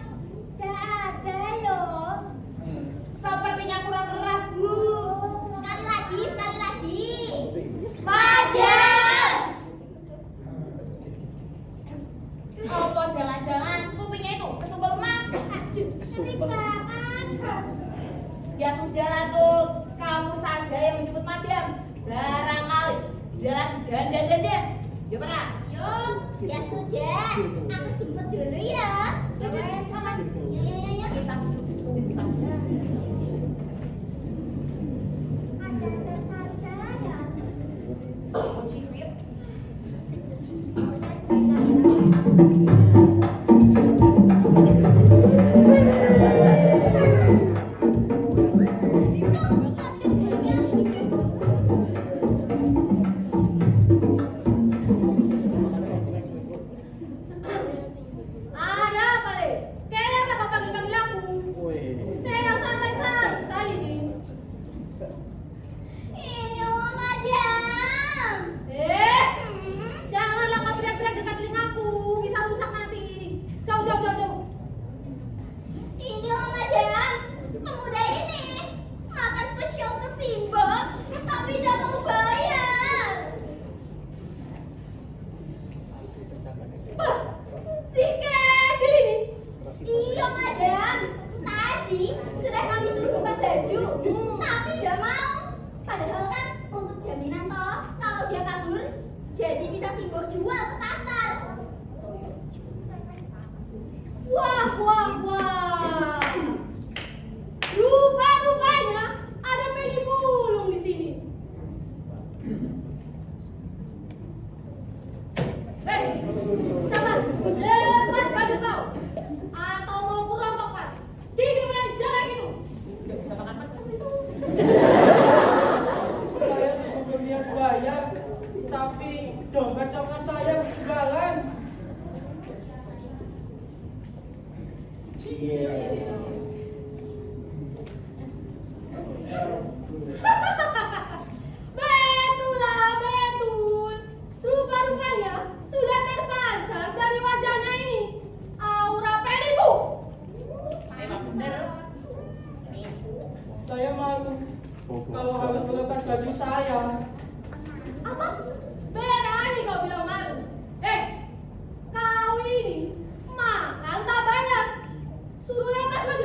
gak ada loh? Sepertinya kurang keras, Bu. Sekali lagi. Madam! Apa jangan-jangan kupingnya itu kesumpel emas? Aduh, keribakan. Ya sudahlah tuh, kamu saja yang menjemput Madam. Barangkali dia lagi dandan. Yuk pernah? Yuk. Ya sudah, aku jemput dulu ya. Wes, sama. Ya, kita duduk saja. Ada saja ya. Oh, Cipit. Ada apa le? Kayaknya apa kau panggil-panggil aku? Saya yang santai-santai ini. Ini loh Madam. Janganlah kau teriak-teriak dekat telingaku, bisa rusak nanti. Jauh. Ini loh Madam. Pemuda ini makan pesiau ke Simbang tapi tidak mau bayar. Bah, si kecil ini. Iya Madam. Tadi sudah kami suruh buka baju, tapi tidak mau. Padahal kan untuk jaminan toh kalau dia kabur, jadi bisa Simbang jual ke pasar. Wah. Rupa-rupanya ada penny pulung di sini. Hei, sabar, lepas baju kau, atau mau kurontokkan. Tidak boleh jalan itu. Bisa makan macam itu. Saya sudah berniat bayar, tapi dompet-dompet saya ketinggalan. Betul. Rupa-rupanya sudah terpancar dari wajahnya ini aura penipu. Memang benar. Saya malu kalau harus melepas baju saya. Apa? Berani kau bilang malu? Kau ini makan tak bayar. Suruh lepas baju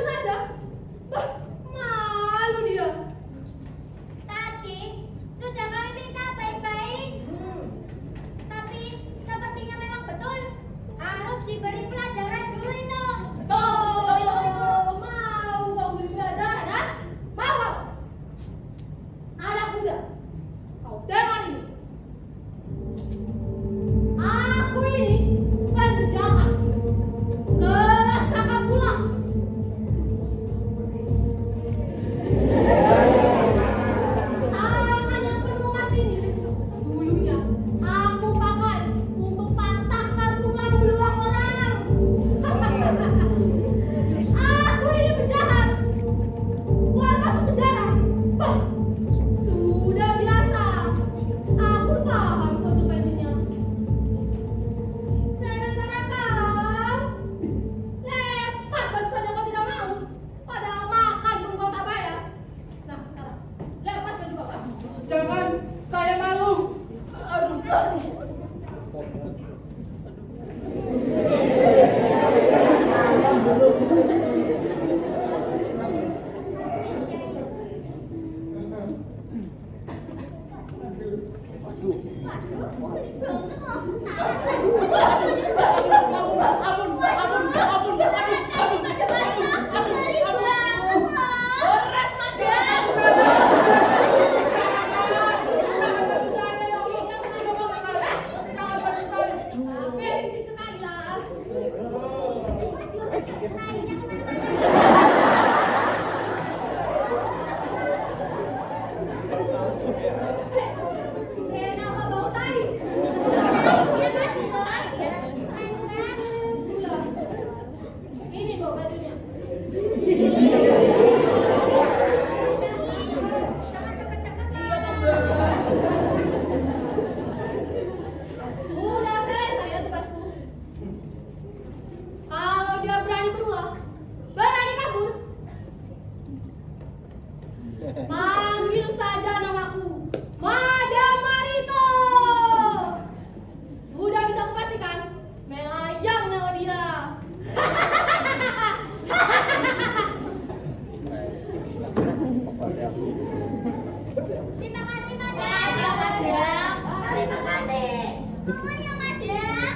Terima kasih, Madam. Ya, Madam. Terima kasih. Semuanya, Madam.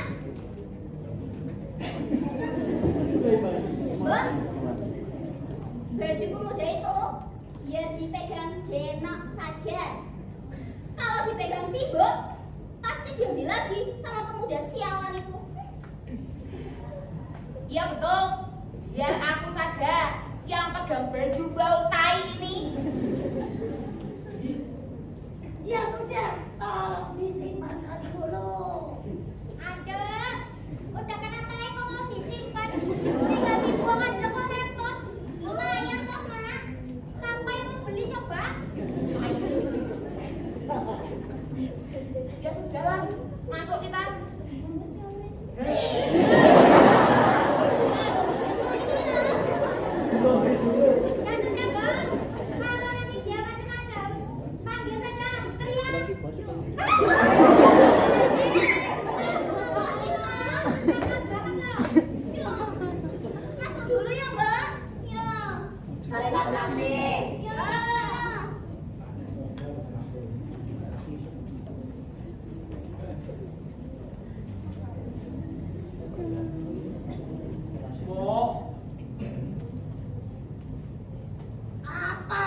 Bos, bajuku muda itu biar dipegang Genok saja. Kalau dipegang Sibuk, pasti diambil lagi sama pemuda sialan itu. Iya betul. Biar aku saja yang pegang baju bau tai ini. Ya sudah, tolong disimpan dulu. Aduh, udah kena tai kok mau disimpan. Tinggal dibuang aja kok repot. Lumayan kok, Mak. Siapa yang mau beli coba? Ya sudahlah, masuk kita. Ya sudah, Bang. Kalau nanti dia macam-macam, panggil saja, teriak. Masuk dulu ya, Mbak. Ya. Terima kasih. Ya. Mbok, Apa?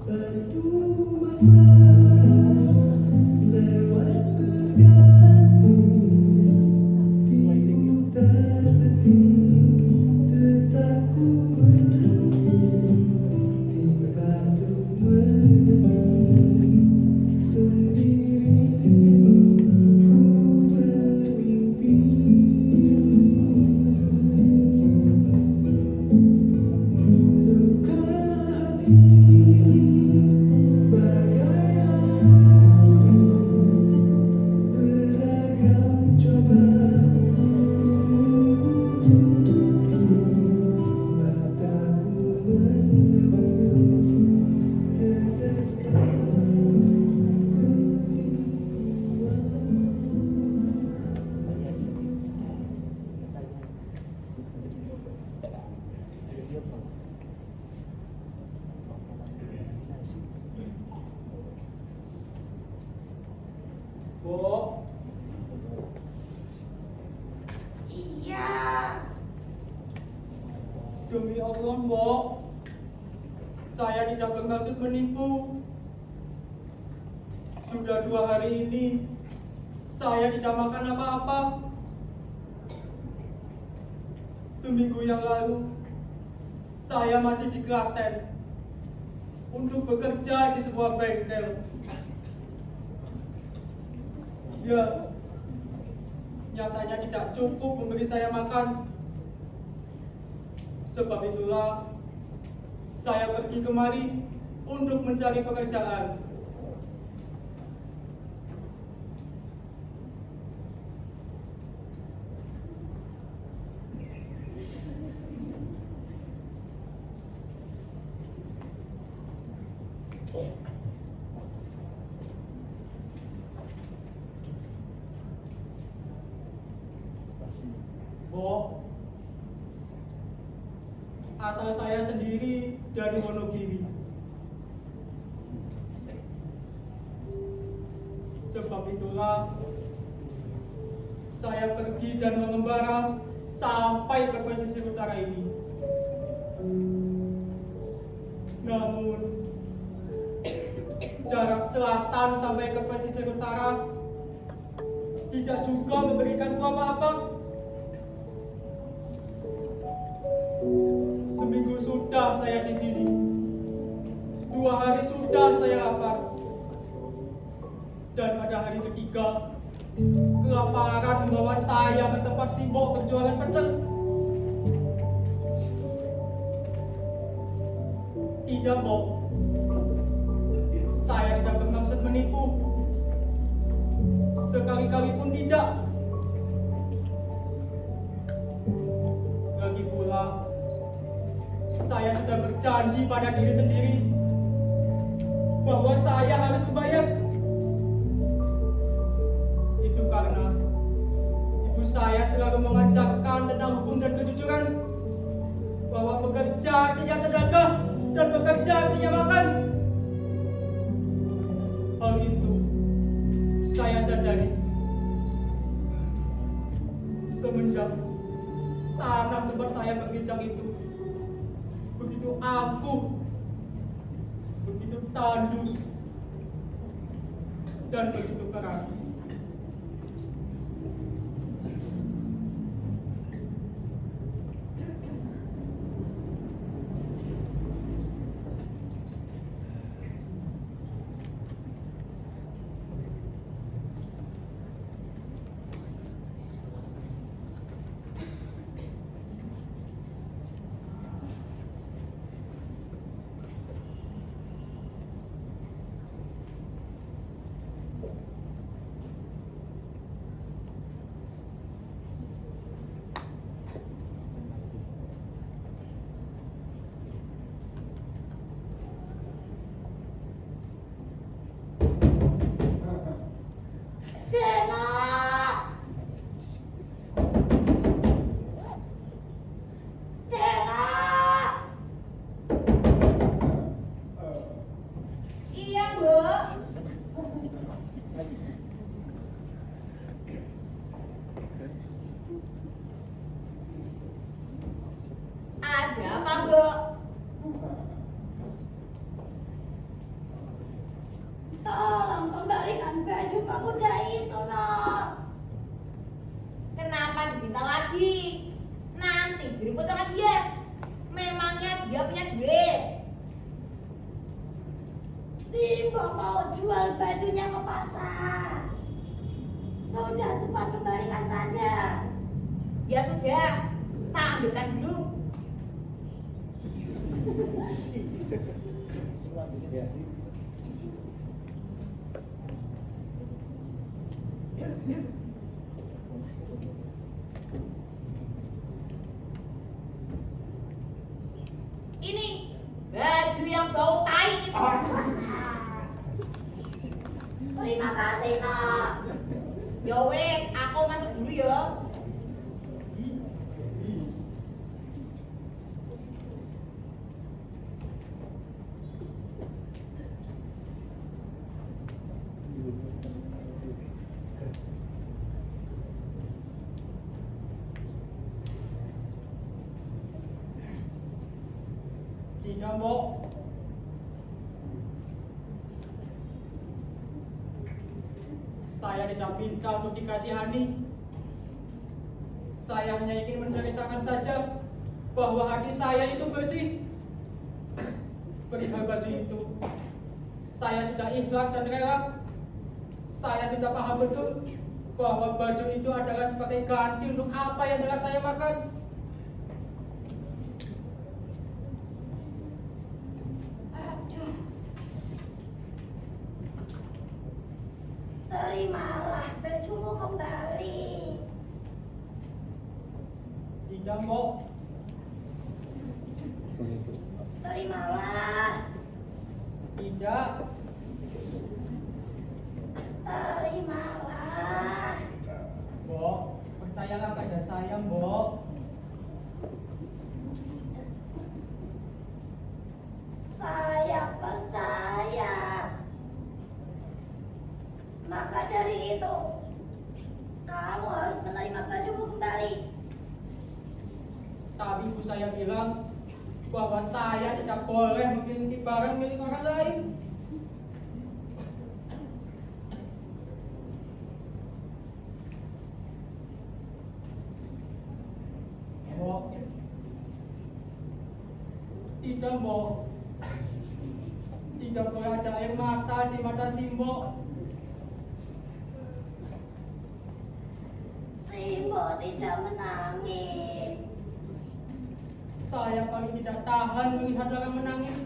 Satu masa lewat berganti, tipu terdetik, tetap ku berhenti di batu menyepi, sendiri ku bermimpi. Luka hati bagai beragam coba ingin ku tutupi, mataku menabur teteskan Mbok, Iya. demi Allah, Mbok, saya tidak bermaksud menipu. Sudah 2 hari ini, saya tidak makan apa-apa. Seminggu yang lalu, saya masih di Klaten untuk bekerja di sebuah bengkel. Ya, nyatanya tidak cukup memberi saya makan. Sebab itulah saya pergi kemari untuk mencari pekerjaan. Bo, asal saya sendiri dari Wonogiri. Sebab itulah saya pergi dan mengembara sampai ke pesisir utara ini. Namun jarak selatan sampai ke pesisir utara tidak juga memberikanku apa-apa. Seminggu sudah saya di sini. 2 hari sudah saya lapar. Dan pada hari ketiga, kelaparan membawa saya ke tempat Simbok berjualan pecel. Tidak, Mbok. Saya tidak bermaksud menipu. Sekali-kali pun tidak. Lagi pula, saya sudah berjanji pada diri sendiri bahwa saya harus membayar. Itu karena ibu saya selalu mengajarkan tentang hukum dan kejujuran, bahwa bekerja artinya tenaga dan bekerja artinya makan. Hal itu saya sadari semenjak tanah tempat saya berbincang itu begitu ampuh, begitu tandus, dan begitu keras. Sena! Sena! Iya, Mbok. Ada apa, Mbok? Tolong kembalikan baju pemuda itu, Nok. Kenapa diminta lagi? Nanti diribut sama dia. Memangnya dia punya duit? Simbo mau jual bajunya ke pasar. Sudah cepat kembalikan saja. Ya sudah, tak ambilkan dulu. Ini baju yang bau tai itu. Terima kasih, Nok. Ya wes, aku masuk dulu ya. Tidak, Mbok. Saya tidak minta untuk dikasihani. Saya hanya ingin menceritakan saja bahwa hati saya itu bersih. Perihal baju itu, saya sudah ikhlas dan rela. Saya sudah paham betul bahwa baju itu adalah sebagai ganti untuk apa yang telah saya makan. Aduh. Terimalah bajumu kembali. Tidak, Mbok. Terimalah. Tidak. Terimalah. Mbok, percayalah pada saya, Mbok. Saya percaya. Maka dari itu, kamu harus menerima bajumu kembali. Tapi ibu saya bilang bahwa saya tidak boleh memiliki barang milik orang lain. Tidak, Mbok. Tidak boleh ada air mata di mata Simbo. Simbo tidak menangis. Saya paling tidak tahan melihat orang menangis.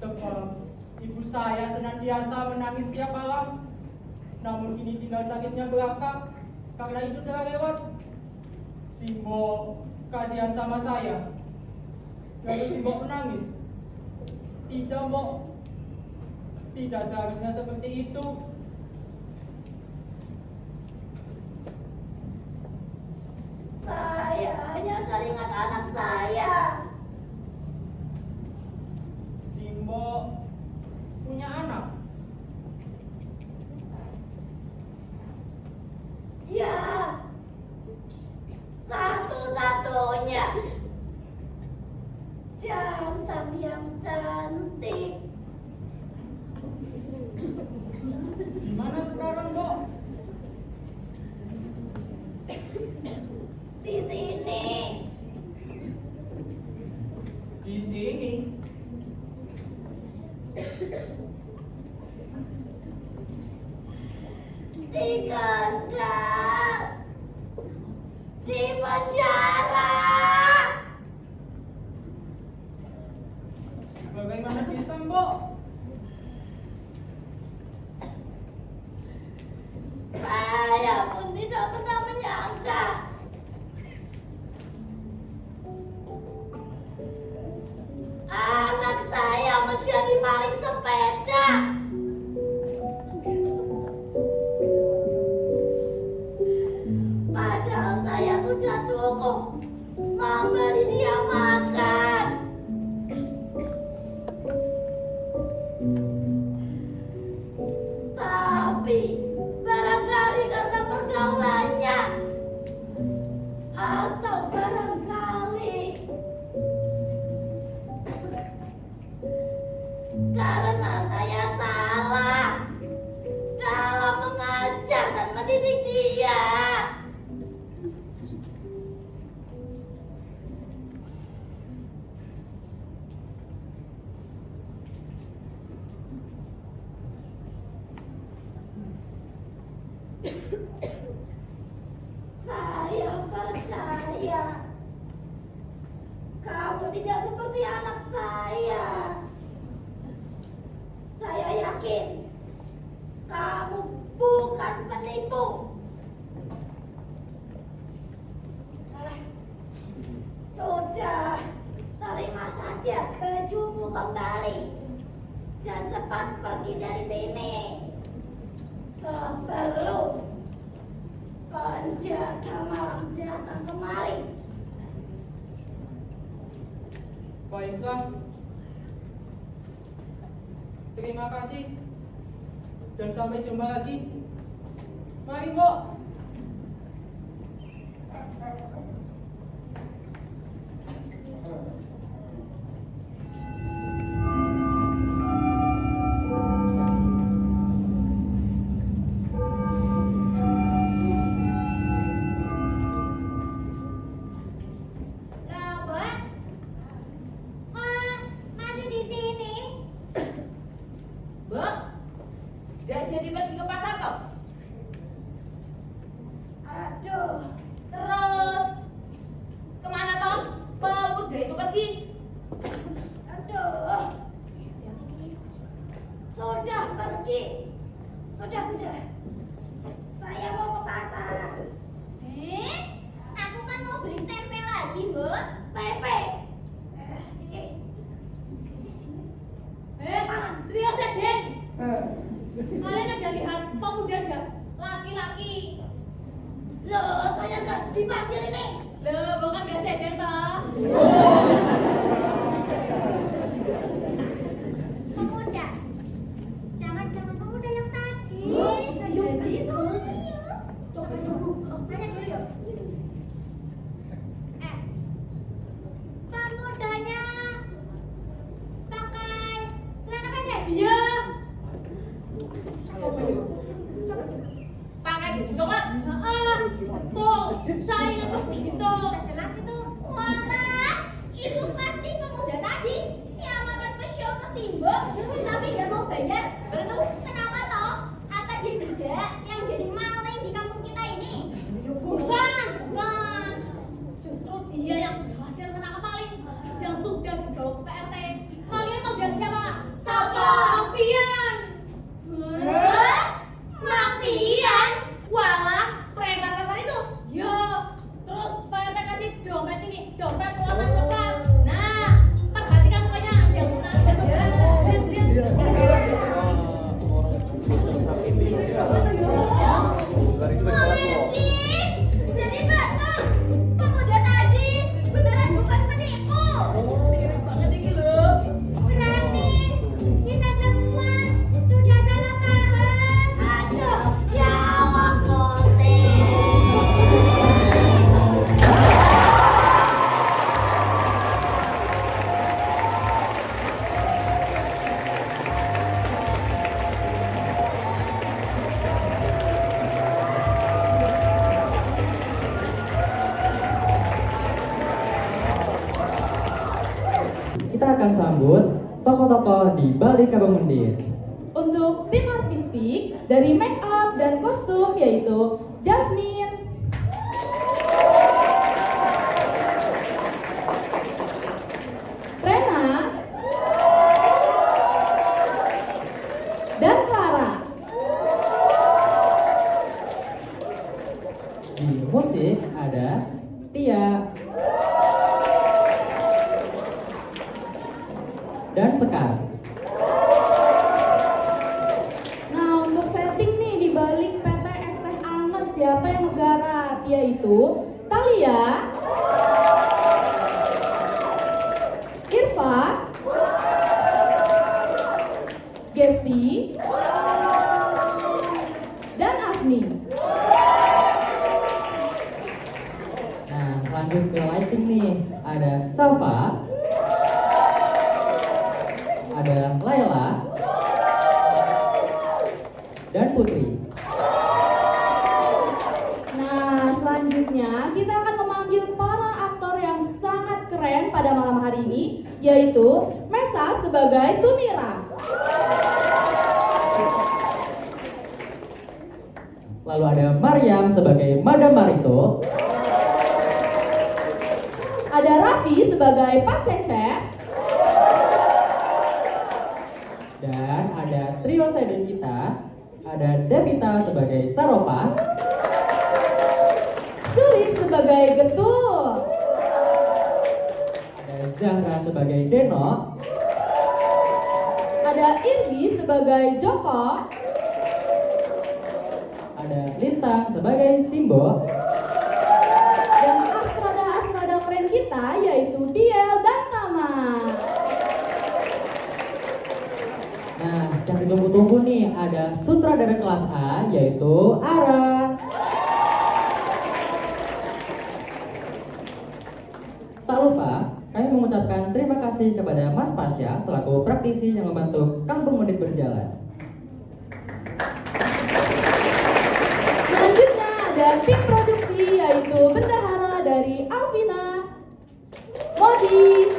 Sebab ibu saya senantiasa menangis tiap malam. Namun kini tinggal tangisnya belakang. Karena itu telah lewat. Simbo kasihan sama saya. Lalu Simbo menangis. Tidak, Mbok. Tidak seharusnya seperti itu. Saya hanya teringat anak saya. Simbo punya anak. Ya, satu-satunya jantan yang cantik. Di mana sekarang, Mbok? Di sini. Di sini. Di kandang. Di penjara. Bagaimana bisa, Mbok? Saya pun tidak pernah menyangka. Anak saya menjadi maling sepeda. Padahal saya sudah cukup memberi dia makan. Tapi barangkali karena pergaulannya, atau barangkali karena saya salah dalam mengajar dan mendidik dia. Saya percaya kamu tidak seperti anak saya. Saya yakin kamu bukan penipu. Sudah, terima saja bajumu kembali dan cepat pergi dari sini sebelum penjaga malam datang kemari. Baiklah. Terima kasih. Dan sampai jumpa lagi. Mari, Mbok. Lah, Bos. Kok masih di sini? Mbok, gak jadi pergi ke pasar toh? Aduh, Terus kemana toh? Pemuda itu pergi. aduh. Sudah pergi. Sudah. Saya mau ke pasar. Aku kan mau beli tempe lagi, Bu. Tempe. Rio Seden. Kalian ada lihat pemuda gak? Laki-laki. Loh, saya nggak dipanggil ini. Loh, bukan gak Seden toh? Pemuda. Jangan-jangan pemuda yang tadi. Jadi itu. Coba tanya dulu yuk. Pemudanya pakai celana pendek. Iya. Pakai baju coklat. Tuh, saya ingat pasti itu. Jelas itu. Walah, itu pasti pemuda tadi tapi nggak mau bayar. Terus kenapa toh? Apa dia juga yang jadi maling di kampung kita ini? Bukan, bukan. Justru dia yang berhasil menangkap maling dan sudah dibawa ke PRT. Kalian tahu dia siapa? Siapa? Pian. Hah? Mafian? Walah, preman pasar itu. Ya, terus PRT kasih dompet ini, dompet kotak coklat. Nah, perhatikan pokoknya yang bisa lihat ya. OMG, jadi betul. Pemuda tadi beneran bukan penipu. Berarti kita semua sudah salah paham. Aduh, ya Allah Putih. Kita akan sambut tokoh-tokoh di balik Kampung Mendit. Untuk tim artistik dari make up dan kostum yaitu Jasmine, Rena, dan Clara. Di musik ada Tia dan Sekar. Nah, untuk setting nih di balik PT Es Teh Anget siapa yang menggarap? Yaitu Thalia, Irfa, Gesti, dan Afni. Nah, lanjut ke lighting nih. Ada Safa, ada Laila, dan Putri. Nah, selanjutnya kita akan memanggil para aktor yang sangat keren pada malam hari ini, yaitu Mesa sebagai Tumira, Lalu ada Mariam sebagai Madam Marito, ada Raffi sebagai Pak Cecep, dan ada trio sedin kita. Ada Devita sebagai Saropa, Sulis sebagai Getul, ada Zahra sebagai Deno, ada Irgi sebagai Joko, ada Lintang sebagai Simbo, dan astrada keren kita yaitu Diel dan Tama. Nah, yang ditunggu-tunggu nih ada sutradara kelas A yaitu Ara. Tak lupa, kami mengucapkan terima kasih kepada Mas Pasya selaku praktisi yang membantu Kampung Mendit berjalan. Selanjutnya ada tim produksi yaitu bendahara dari Alvina, Modi,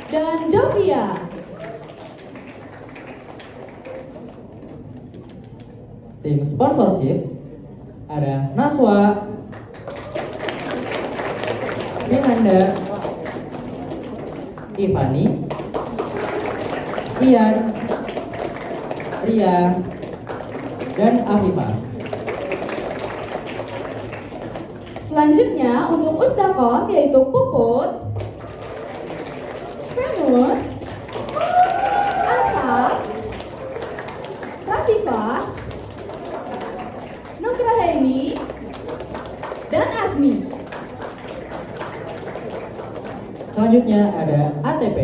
dan Jovia. Tim sponsorship ada Naswa, Vinanda, Ivani, Ian, Ria, dan Afifah. Selanjutnya untuk Ustakon yaitu Puput, Venus, Asap, Rafifah, Nugraheni, dan Azmi. Selanjutnya ada ATP.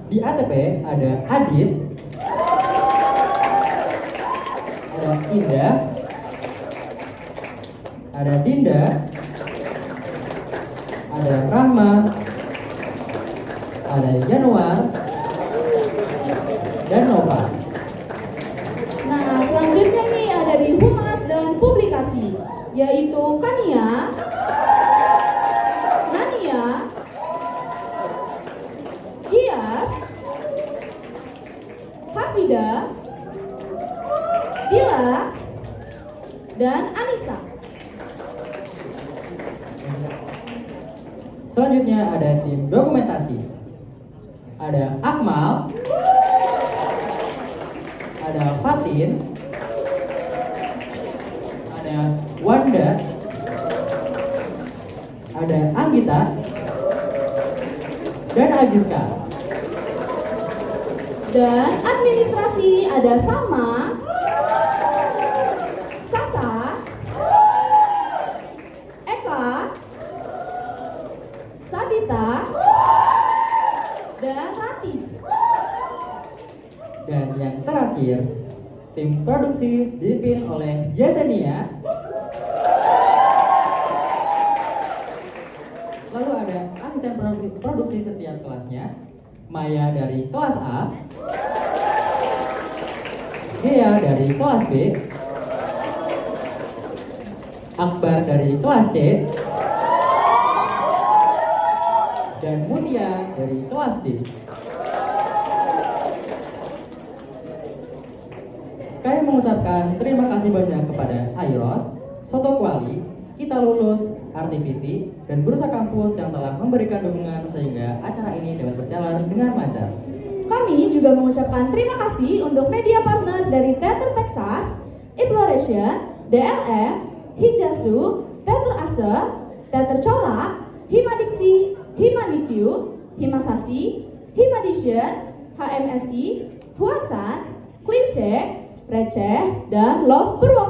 Di ATP ada Adit, ada Indah, ada Dinda, ada Rahma, ada Januar, dan Nova. Nah, selanjutnya nih ada di Humas dan Publikasi yaitu Kania, Nania, Gias, Hafida, Dila, dan Anissa. Selanjutnya ada tim dokumentasi. Ada Akmal, ada Fatin, ada Wanda, ada Anggita, dan Agiska. Dan administrasi ada Salma, Sasa, Eka, Sabita, dan Rati. Dan yang terakhir, tim produksi dipimpin oleh Yesenia. Lalu ada asisten produksi setiap kelasnya, Maya dari kelas A, Gea dari kelas B, Akbar dari kelas C, dan Mutia dari kelas D. Kami mengucapkan terima kasih banyak kepada Airos, Soto Kuali, Kita Lulus, Artiviti, dan Bursa Kampus yang telah memberikan dukungan sehingga acara ini dapat berjalan dengan lancar. Kami juga mengucapkan terima kasih untuk media partner dari Teater Texas, Exploration, DLM, Hijasu, Teater Ase, Teater Corak, Himadiksi, Himadiku, Himasasi, Himadition, HMSI, Huasan, Klise, Receh, dan Love Purwokerto.